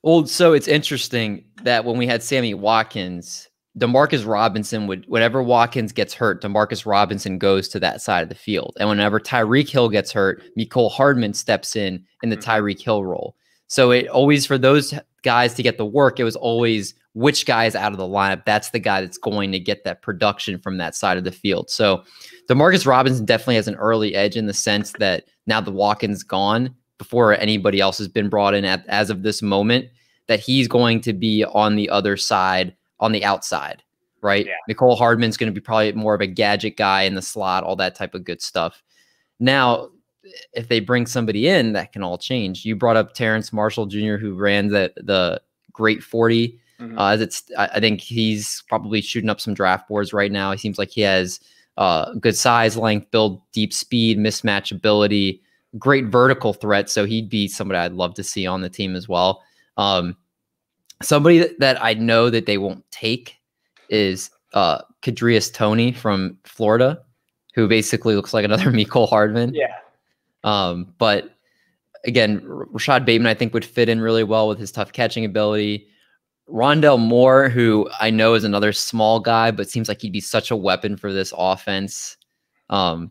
Well, so it's interesting that when we had Sammy Watkins, Demarcus Robinson whenever Watkins gets hurt, Demarcus Robinson goes to that side of the field. And whenever Tyreek Hill gets hurt, McCole Hardman steps in the Tyreek Hill role. So it always, for those guys to get the work, it was always which guy is out of the lineup. That's the guy that's going to get that production from that side of the field. So Demarcus Robinson definitely has an early edge in the sense that now the Watkins gone, before anybody else has been brought in as of this moment, that he's going to be on the other side, on the outside, right? Yeah. McCole Hardman's going to be probably more of a gadget guy in the slot, all that type of good stuff. Now, if they bring somebody in, that can all change. You brought up Terrence Marshall Jr., who ran the Great 40. I think he's probably shooting up some draft boards right now. He seems like he has good size, length, build, deep speed, mismatch ability, great vertical threat. So he'd be somebody I'd love to see on the team as well. Somebody that I know that they won't take is Kadrius Toney from Florida, who basically looks like another Mecole Hardman. Yeah. But again, Rashad Bateman, I think, would fit in really well with his tough catching ability. Rondell Moore, who I know is another small guy, but seems like he'd be such a weapon for this offense. Another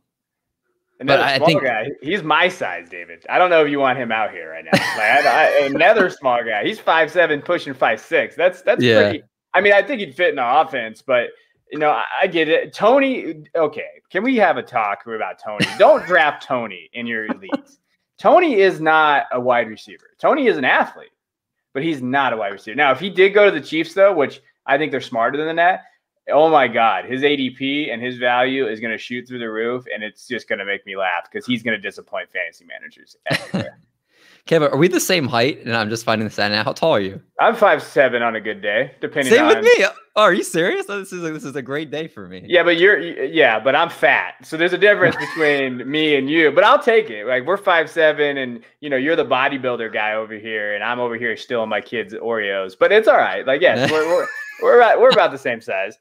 small guy. He's my size, David. I don't know if you want him out here right now. Another small guy. He's 5'7", pushing 5'6". That's pretty. I mean, I think he'd fit in the offense, but I get it. Toney. Okay, can we have a talk about Toney? Don't draft Toney in your leagues. Toney is not a wide receiver. Toney is an athlete, but he's not a wide receiver. Now, if he did go to the Chiefs, though, which I think they're smarter than that, oh my God, his ADP and his value is going to shoot through the roof, and it's just going to make me laugh because he's going to disappoint fantasy managers everywhere. Kevin, are we the same height? And I'm just finding this out now. How tall are you? I'm 5'7" on a good day, depending Same on. with me. Oh, are you serious? Oh, this is a great day for me. Yeah, but I'm fat. So there's a difference between me and you. But I'll take it. Like, we're 5'7", and you're the bodybuilder guy over here, and I'm over here stealing my kids' Oreos. But it's all right. Like, yes, we're about the same size.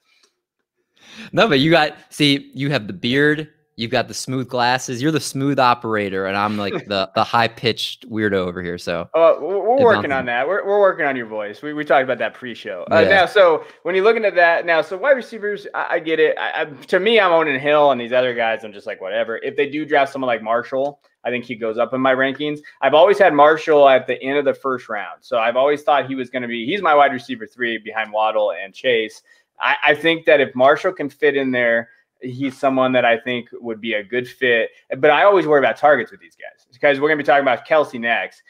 No, but you have the beard. You've got the smooth glasses. You're the smooth operator, and I'm like the high-pitched weirdo over here. So we're working on that. We're working on your voice. We talked about that pre-show. Now, so when you're looking at that now, so wide receivers, I get it. To me, I'm owning Hill, and these other guys, I'm just like, whatever. If they do draft someone like Marshall, I think he goes up in my rankings. I've always had Marshall at the end of the first round, so I've always thought he was going to be. He's my wide receiver 3 behind Waddle and Chase. I think that if Marshall can fit in there, he's someone that I think would be a good fit. But I always worry about targets with these guys because we're going to be talking about Kelsey next.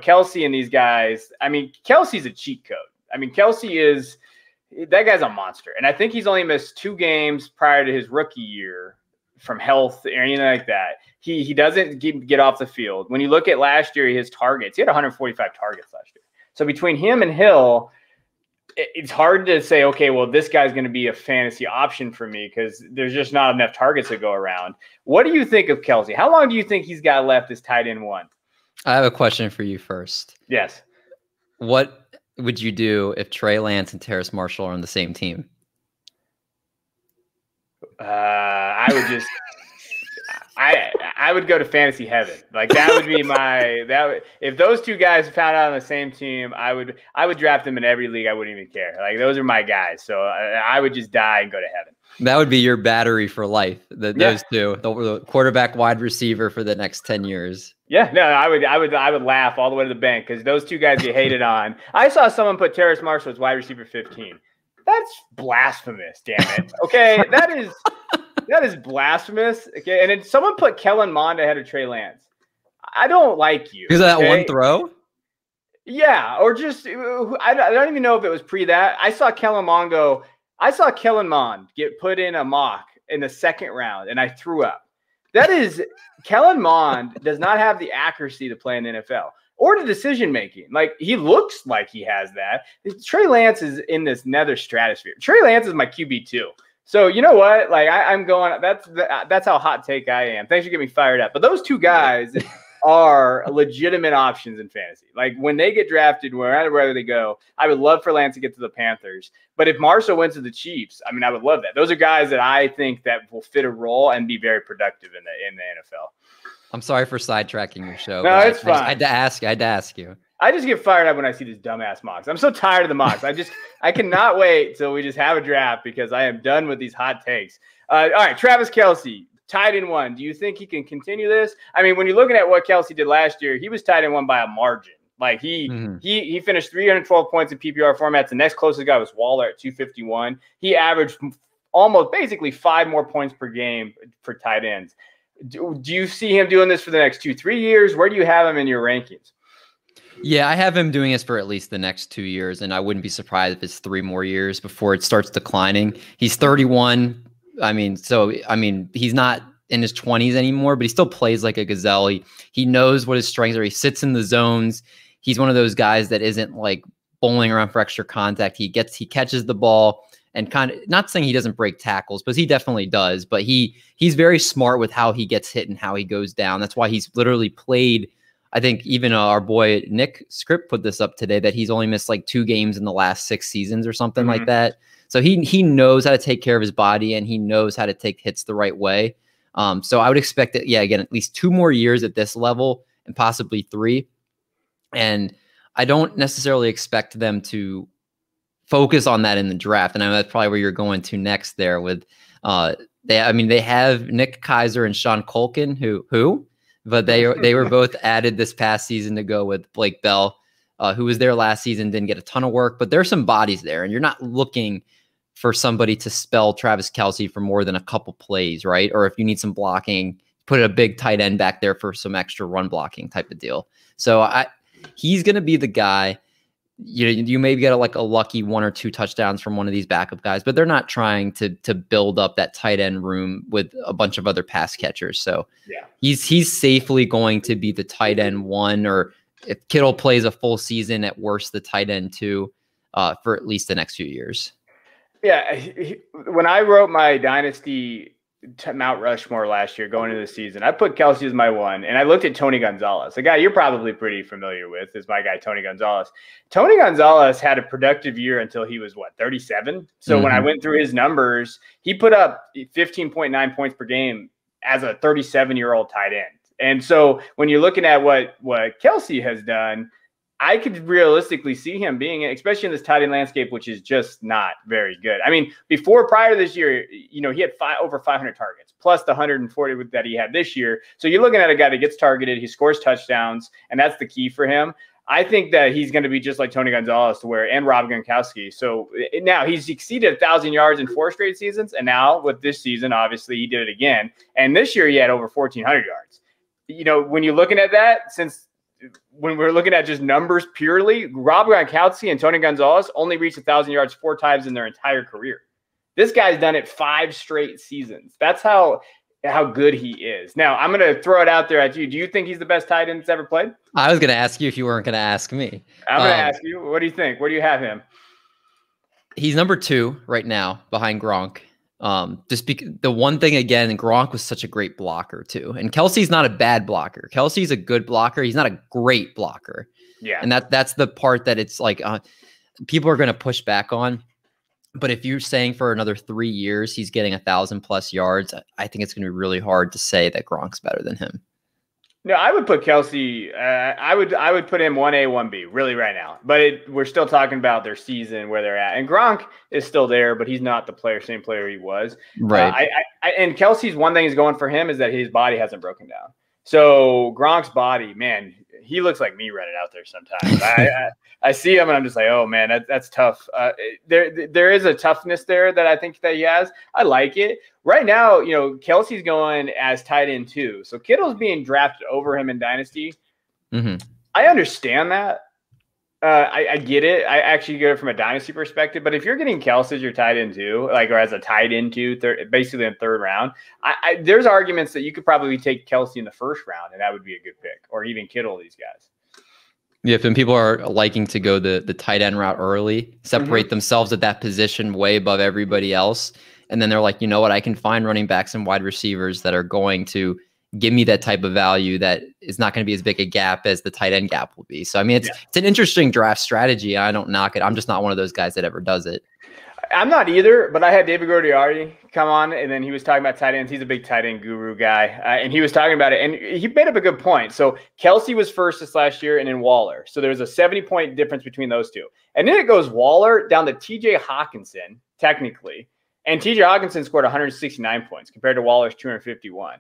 Kelsey and these guys, I mean, Kelsey's a cheat code. I mean, that guy's a monster. And I think he's only missed 2 games prior to his rookie year from health or anything like that. He doesn't get off the field. When you look at last year, his targets, he had 145 targets last year. So between him and Hill, it's hard to say, okay, well, this guy's going to be a fantasy option for me because there's just not enough targets to go around. What do you think of Kelsey? How long do you think he's got left as tight end 1? I have a question for you first. Yes. What would you do if Trey Lance and Terrace Marshall are on the same team? I would just I would go to fantasy heaven. Like, that would be if those two guys found out on the same team, I would draft them in every league. I wouldn't even care. Like, those are my guys. So I would just die and go to heaven. That would be your battery for life. Those two, the quarterback, wide receiver for the next 10 years. Yeah, no, I would laugh all the way to the bank because those two guys get hated on. I saw someone put Terrace Marshall as wide receiver 15. That's blasphemous, damn it. Okay, that is blasphemous. Okay, and then someone put Kellen Mond ahead of Trey Lance. I don't like you. Because of that one throw? Yeah, or just I don't even know if it was pre that. I saw Kellen Mond get put in a mock in the 2nd round, and I threw up. Kellen Mond does not have the accuracy to play in the NFL or the decision making. Like, he looks like he has that. Trey Lance is in this nether stratosphere. Trey Lance is my QB2. So you know what? Like, I'm going. That's how hot take I am. Thanks for getting me fired up. But those two guys are legitimate options in fantasy. Like, when they get drafted, wherever they go, I would love for Lance to get to the Panthers. But if Marshall went to the Chiefs, I mean, I would love that. Those are guys that I think that will fit a role and be very productive in the NFL. I'm sorry for sidetracking your show. No, it's fine. I had to ask you. I just get fired up when I see these dumbass mocks. I'm so tired of the mocks. I cannot wait till we just have a draft because I am done with these hot takes. All right, Travis Kelce, tight end 1. Do you think he can continue this? I mean, when you're looking at what Kelce did last year, he was tight end 1 by a margin. Like, he finished 312 points in PPR formats. The next closest guy was Waller at 251. He averaged almost basically 5 more points per game for tight ends. Do you see him doing this for the next 2-3 years? Where do you have him in your rankings? Yeah, I have him doing this for at least the next 2 years, and I wouldn't be surprised if it's 3 more years before it starts declining. He's 31. He's not in his 20s anymore, but he still plays like a gazelle. He knows what his strengths are. He sits in the zones. He's one of those guys that isn't like bowling around for extra contact. He catches the ball and kind of, not saying he doesn't break tackles, but he definitely does. But he's very smart with how he gets hit and how he goes down. That's why he's literally played. I think even our boy Nick Script put this up today that he's only missed like 2 games in the last 6 seasons or something like that. So he knows how to take care of his body and he knows how to take hits the right way. So I would expect that, again, at least 2 more years at this level and possibly 3. And I don't necessarily expect them to focus on that in the draft. And I know that's probably where you're going to next there with they have Nick Keiser and Sean Culkin, but they were both added this past season to go with Blake Bell, who was there last season, didn't get a ton of work, but there's some bodies there, and you're not looking for somebody to spell Travis Kelce for more than a couple plays, right? Or if you need some blocking, put a big tight end back there for some extra run blocking type of deal. So he's going to be the guy. You maybe get a lucky 1 or 2 touchdowns from one of these backup guys, but they're not trying to build up that tight end room with a bunch of other pass catchers. So yeah, he's safely going to be the tight end 1, or if Kittle plays a full season, at worst the tight end 2 for at least the next few years. Yeah, when I wrote my Dynasty Mount Rushmore last year going into the season, I put Kelce as my 1, and I looked at Tony Gonzalez, a guy you're probably pretty familiar with, is my guy Tony Gonzalez. Tony Gonzalez had a productive year until he was 37. So when I went through his numbers, he put up 15.9 points per game as a 37-year-old tight end. And so when you're looking at what Kelce has done, I could realistically see him being, especially in this tight end landscape, which is just not very good. I mean, prior to this year, he had over 500 targets, plus the 140 that he had this year. So you're looking at a guy that gets targeted, he scores touchdowns, and that's the key for him. I think that he's going to be just like Tony Gonzalez and Rob Gronkowski. So now he's exceeded 1,000 yards in 4 straight seasons, and now with this season, obviously he did it again. And this year he had over 1,400 yards. When you're looking at that, when we're looking at just numbers purely, Rob Gronkowski and Tony Gonzalez only reached 1,000 yards 4 times in their entire career. This guy's done it 5 straight seasons. That's how good he is. Now, I'm going to throw it out there at you. Do you think he's the best tight end that's ever played? I was going to ask you if you weren't going to ask me. I'm going to ask you. What do you think? Where do you have him? He's number 2 right now behind Gronk. The one thing, again, Gronk was such a great blocker too. And Kelce's not a bad blocker. Kelce's a good blocker. He's not a great blocker. Yeah. And that's the part that it's like, people are going to push back on. But if you're saying for another 3 years, he's getting 1,000+ yards, I think it's going to be really hard to say that Gronk's better than him. No, I would put Kelce. I would put him 1A, 1B really right now. But we're still talking about their season, where they're at, and Gronk is still there, but he's not the same player he was. Right. And Kelce's one thing is going for him is that his body hasn't broken down. So Gronk's body, man, he looks like me running out there sometimes. I see him and I'm just like, oh man, that's tough. There is a toughness there that I think that he has. I like it. Right now, Kelce's going as tight end 2. So Kittle's being drafted over him in Dynasty. Mm-hmm. I understand that. I get it. I actually get it from a Dynasty perspective. But if you're getting Kelce as your tight end 2, or as a tight end 2, basically in 3rd round, there's arguments that you could probably take Kelce in the 1st round, and that would be a good pick, or even Kittle, these guys. Yeah, if people are liking to go the tight end route early, separate themselves at that position way above everybody else, and then they're like, you know what, I can find running backs and wide receivers that are going to give me that type of value that is not going to be as big a gap as the tight end gap will be. So, I mean, it's an interesting draft strategy. I don't knock it. I'm just not one of those guys that ever does it. I'm not either, but I had David Gordiardi come on, and then he was talking about tight ends. He's a big tight end guru guy, and he was talking about it, and he made up a good point. So Kelce was first this last year, and then Waller. So there was a 70-point difference between those two. And then it goes Waller down to T.J. Hawkinson, technically, and T.J. Hawkinson scored 169 points compared to Waller's 251.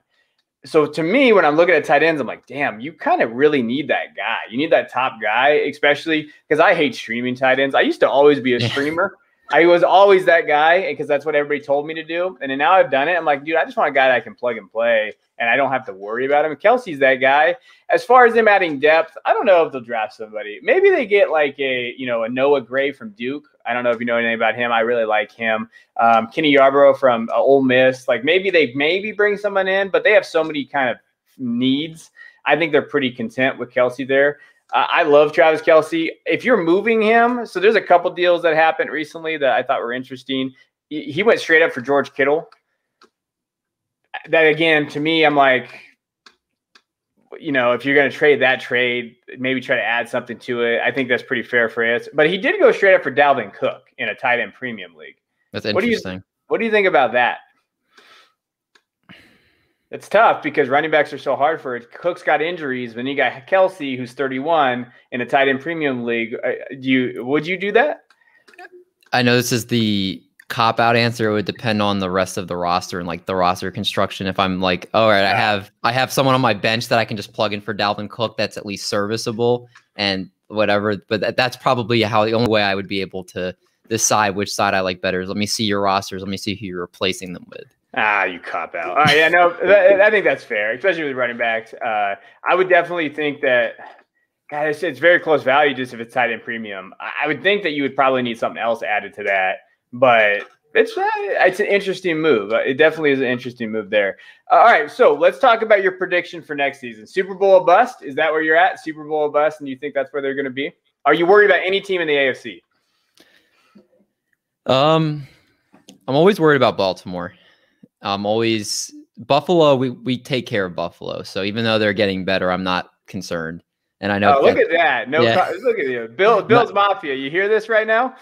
So to me, when I'm looking at tight ends, I'm like, damn, you kind of really need that guy. You need that top guy, especially because I hate streaming tight ends. I used to always be a streamer. I was always that guy because that's what everybody told me to do. And then now I've done it. I'm like, dude, I just want a guy that I can plug and play and I don't have to worry about him. Kelsey's that guy. As far as them adding depth, I don't know if they'll draft somebody. Maybe they get like a Noah Gray from Duke. I don't know if you know anything about him. I really like him. Kenny Yarborough from Ole Miss. Like maybe they bring someone in, but they have so many kind of needs. I think they're pretty content with Kelsey there. I love Travis Kelce. If you're moving him, so there's a couple deals that happened recently that I thought were interesting. He went straight up for George Kittle. That again, to me, I'm like, if you're going to trade that trade, maybe try to add something to it. I think that's pretty fair for it. But he did go straight up for Dalvin Cook in a tight end premium league. That's interesting. What do you think about that? It's tough because running backs are so hard for it. Cook's got injuries. When you got Kelsey, who's 31 in a tight end premium league, would you do that? I know this is the cop-out answer. It would depend on the rest of the roster and like the roster construction. If I'm like, all right, I have someone on my bench that I can just plug in for Dalvin Cook that's at least serviceable and whatever. But that's probably the only way I would be able to decide which side I like better. Is let me see your rosters. Let me see who you're replacing them with. You cop out. All right, yeah, no, I think that's fair, especially with running backs. I would definitely think that, God, it's very close value just if it's tight end premium. I would think that you would probably need something else added to that, but it's an interesting move. It definitely is an interesting move there. All right, so let's talk about your prediction for next season. Super Bowl or bust? Is that where you're at? Super Bowl or bust, and you think that's where they're going to be? Are you worried about any team in the AFC? I'm always worried about Baltimore. Buffalo. We take care of Buffalo. So even though they're getting better, I'm not concerned. And I know. Oh, look at that! Look at you, Bill's Mafia. You hear this right now?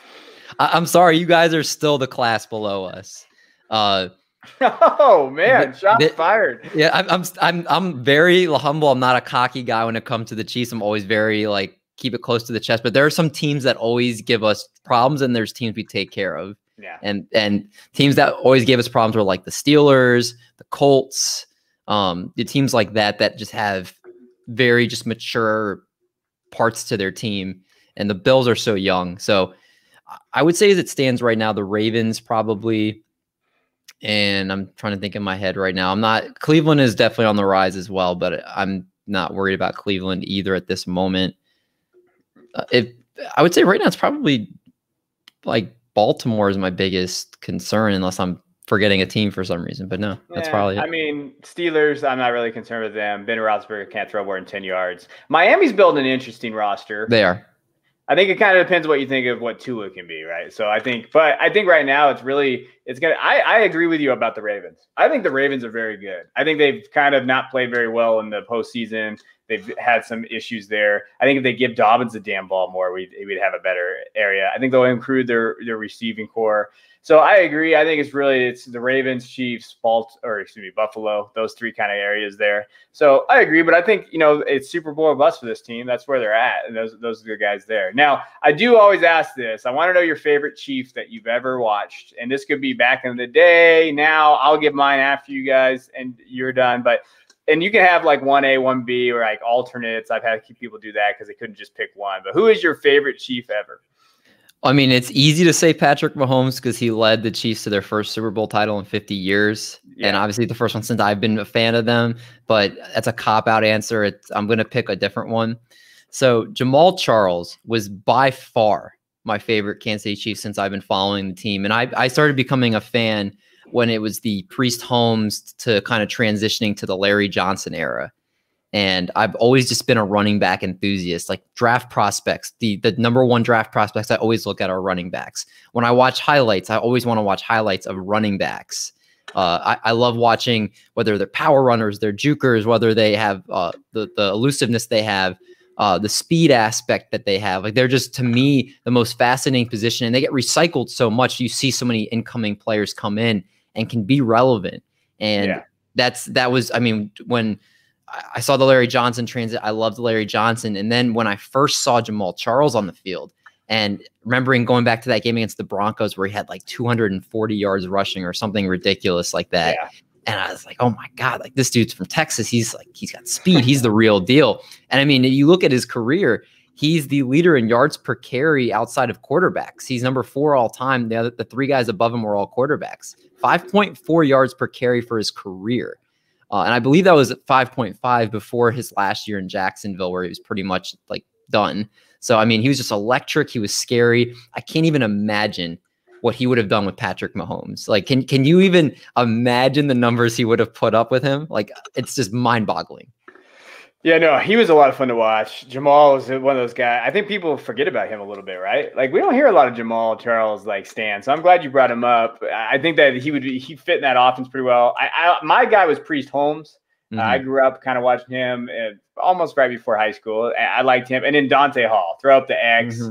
I'm sorry, you guys are still the class below us. Oh man, shots fired. Yeah, I'm very humble. I'm not a cocky guy when it comes to the Chiefs. I'm always very keep it close to the chest. But there are some teams that always give us problems, and there's teams we take care of. Yeah. And teams that always gave us problems were like the Steelers, the Colts, the teams like that just have very just mature parts to their team. And the Bills are so young. So I would say as it stands right now, the Ravens probably, and I'm trying to think in my head right now. Cleveland is definitely on the rise as well, but I'm not worried about Cleveland either at this moment. I would say right now it's probably Baltimore is my biggest concern, unless I'm forgetting a team for some reason. But no, that's probably it. I mean, Steelers, I'm not really concerned with them. Ben Roethlisberger can't throw more than 10 yards. Miami's building an interesting roster. They are. I think it kind of depends what you think of what Tua can be, right? So I think right now I agree with you about the Ravens. I think the Ravens are very good. I think they've kind of not played very well in the postseason. They've had some issues there. I think if they give Dobbins the damn ball more, we'd have a better area. I think they'll improve their receiving core. So I agree. I think it's the Ravens, Chiefs, Buffalo, those three kind of areas there. So I agree, but I think, it's Super Bowl or bust for this team. That's where they're at. And those are the guys there. Now, I do always ask this. I want to know your favorite Chief that you've ever watched. And this could be back in the day. Now I'll give mine after you guys and you're done. And you can have 1A, 1B, or alternates. I've had people do that because they couldn't just pick one. But who is your favorite Chief ever? I mean, it's easy to say Patrick Mahomes because he led the Chiefs to their first Super Bowl title in 50 years. Yeah. And obviously the first one since I've been a fan of them. But that's a cop-out answer. I'm going to pick a different one. So Jamal Charles was by far my favorite Kansas City Chiefs since I've been following the team. And I started becoming a fan when it was the Priest Holmes to kind of transitioning to the Larry Johnson era. And I've always just been a running back enthusiast, draft prospects. The number one draft prospects I always look at are running backs. When I watch highlights, I always want to watch highlights of running backs. I love watching whether they're power runners, they're jukers, whether they have the elusiveness they have, the speed aspect that they have. They're just, to me, the most fascinating position. And they get recycled so much. You see so many incoming players come in and can be relevant. And when I saw the Larry Johnson transit, I loved Larry Johnson. And then when I first saw Jamal Charles on the field, and remembering going back to that game against the Broncos where he had 240 yards rushing or something ridiculous like that. Yeah. And I was like, oh my God, this dude's from Texas. He's got speed. He's the real deal. And I mean, you look at his career, he's the leader in yards per carry outside of quarterbacks. He's number 4 all time. The 3 guys above him were all quarterbacks. 5.4 yards per carry for his career. And I believe that was at 5.5 before his last year in Jacksonville, where he was pretty much like done. So, I mean, he was just electric. He was scary. I can't even imagine what he would have done with Patrick Mahomes. Like, can you even imagine the numbers he would have put up with him? Like, it's just mind boggling. Yeah, no, he was a lot of fun to watch. Jamal was one of those guys. I think people forget about him a little bit, right? Like, we don't hear a lot of Jamal Charles like stan. So I'm glad you brought him up. I think that he fit in that offense pretty well. My guy was Priest Holmes. Mm-hmm. I grew up kind of watching him almost right before high school. I liked him. And then Dante Hall, throw up the X,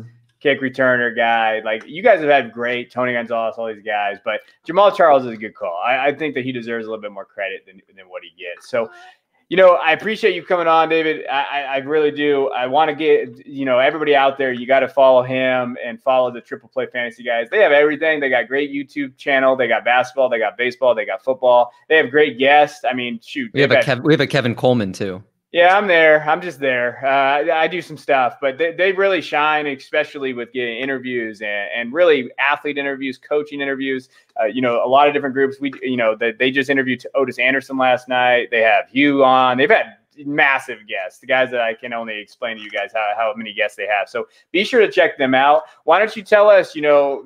kick returner guy. Like, you guys have had great Tony Gonzalez, all these guys. But Jamal Charles is a good call. I think that he deserves a little bit more credit than what he gets. So, I appreciate you coming on, David. I really do. I want to get, everybody out there, you got to follow him and follow the Triple Play Fantasy guys. They have everything. They got great YouTube channel. They got basketball. They got baseball. They got football. They have great guests. I mean, shoot. We have a Kevin Coleman too. Yeah, I'm there. I'm just there. I do some stuff, but they really shine, especially with getting interviews and really athlete interviews, coaching interviews. A lot of different groups. They just interviewed Otis Anderson last night. They have Hugh on. They've had massive guests, the guys that I can only explain to you guys how many guests they have. So be sure to check them out. Why don't you tell us,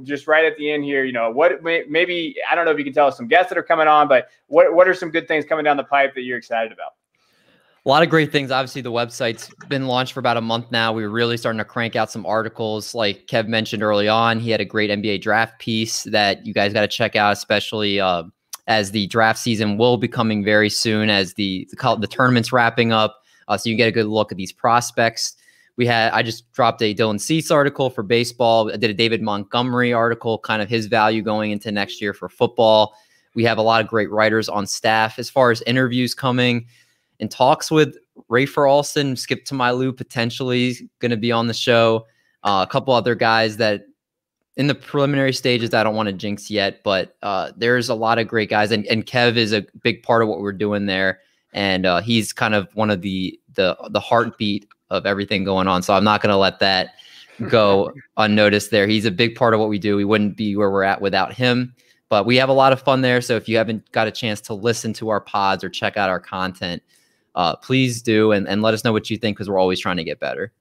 just right at the end here, what maybe, I don't know if you can tell us some guests that are coming on, but what are some good things coming down the pipe that you're excited about? A lot of great things. Obviously, the website's been launched for about a month now. We're really starting to crank out some articles. Like Kev mentioned early on, he had a great NBA draft piece that you guys got to check out, especially as the draft season will be coming very soon as the tournament's wrapping up. So you can get a good look at these prospects. I just dropped a Dylan Cease article for baseball. I did a David Montgomery article, kind of his value going into next year for football. We have a lot of great writers on staff. As far as interviews coming, in talks with Rafer Alston, Skip to My Lou, potentially going to be on the show. A couple other guys that in the preliminary stages that I don't want to jinx yet, but there's a lot of great guys. And Kev is a big part of what we're doing there. And he's kind of one of the heartbeat of everything going on. So I'm not going to let that go unnoticed there. He's a big part of what we do. We wouldn't be where we're at without him. But we have a lot of fun there. So if you haven't got a chance to listen to our pods or check out our content, please do and let us know what you think, because we're always trying to get better.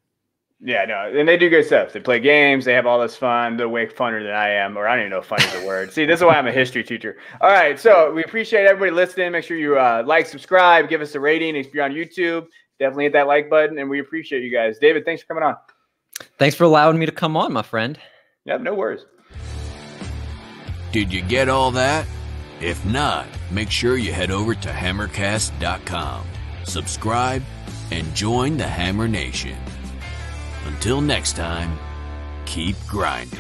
Yeah, no, and they do good stuff. They play games. They have all this fun. They're way funner than I am, or I don't even know if fun is a word. See, this is why I'm a history teacher. All right, so we appreciate everybody listening. Make sure you like, subscribe, give us a rating. If you're on YouTube, definitely hit that like button, and we appreciate you guys. David, thanks for coming on. Thanks for allowing me to come on, my friend. Yep, no worries. Did you get all that? If not, make sure you head over to hammercast.com. Subscribe and join the Hammer Nation. Until next time, keep grinding.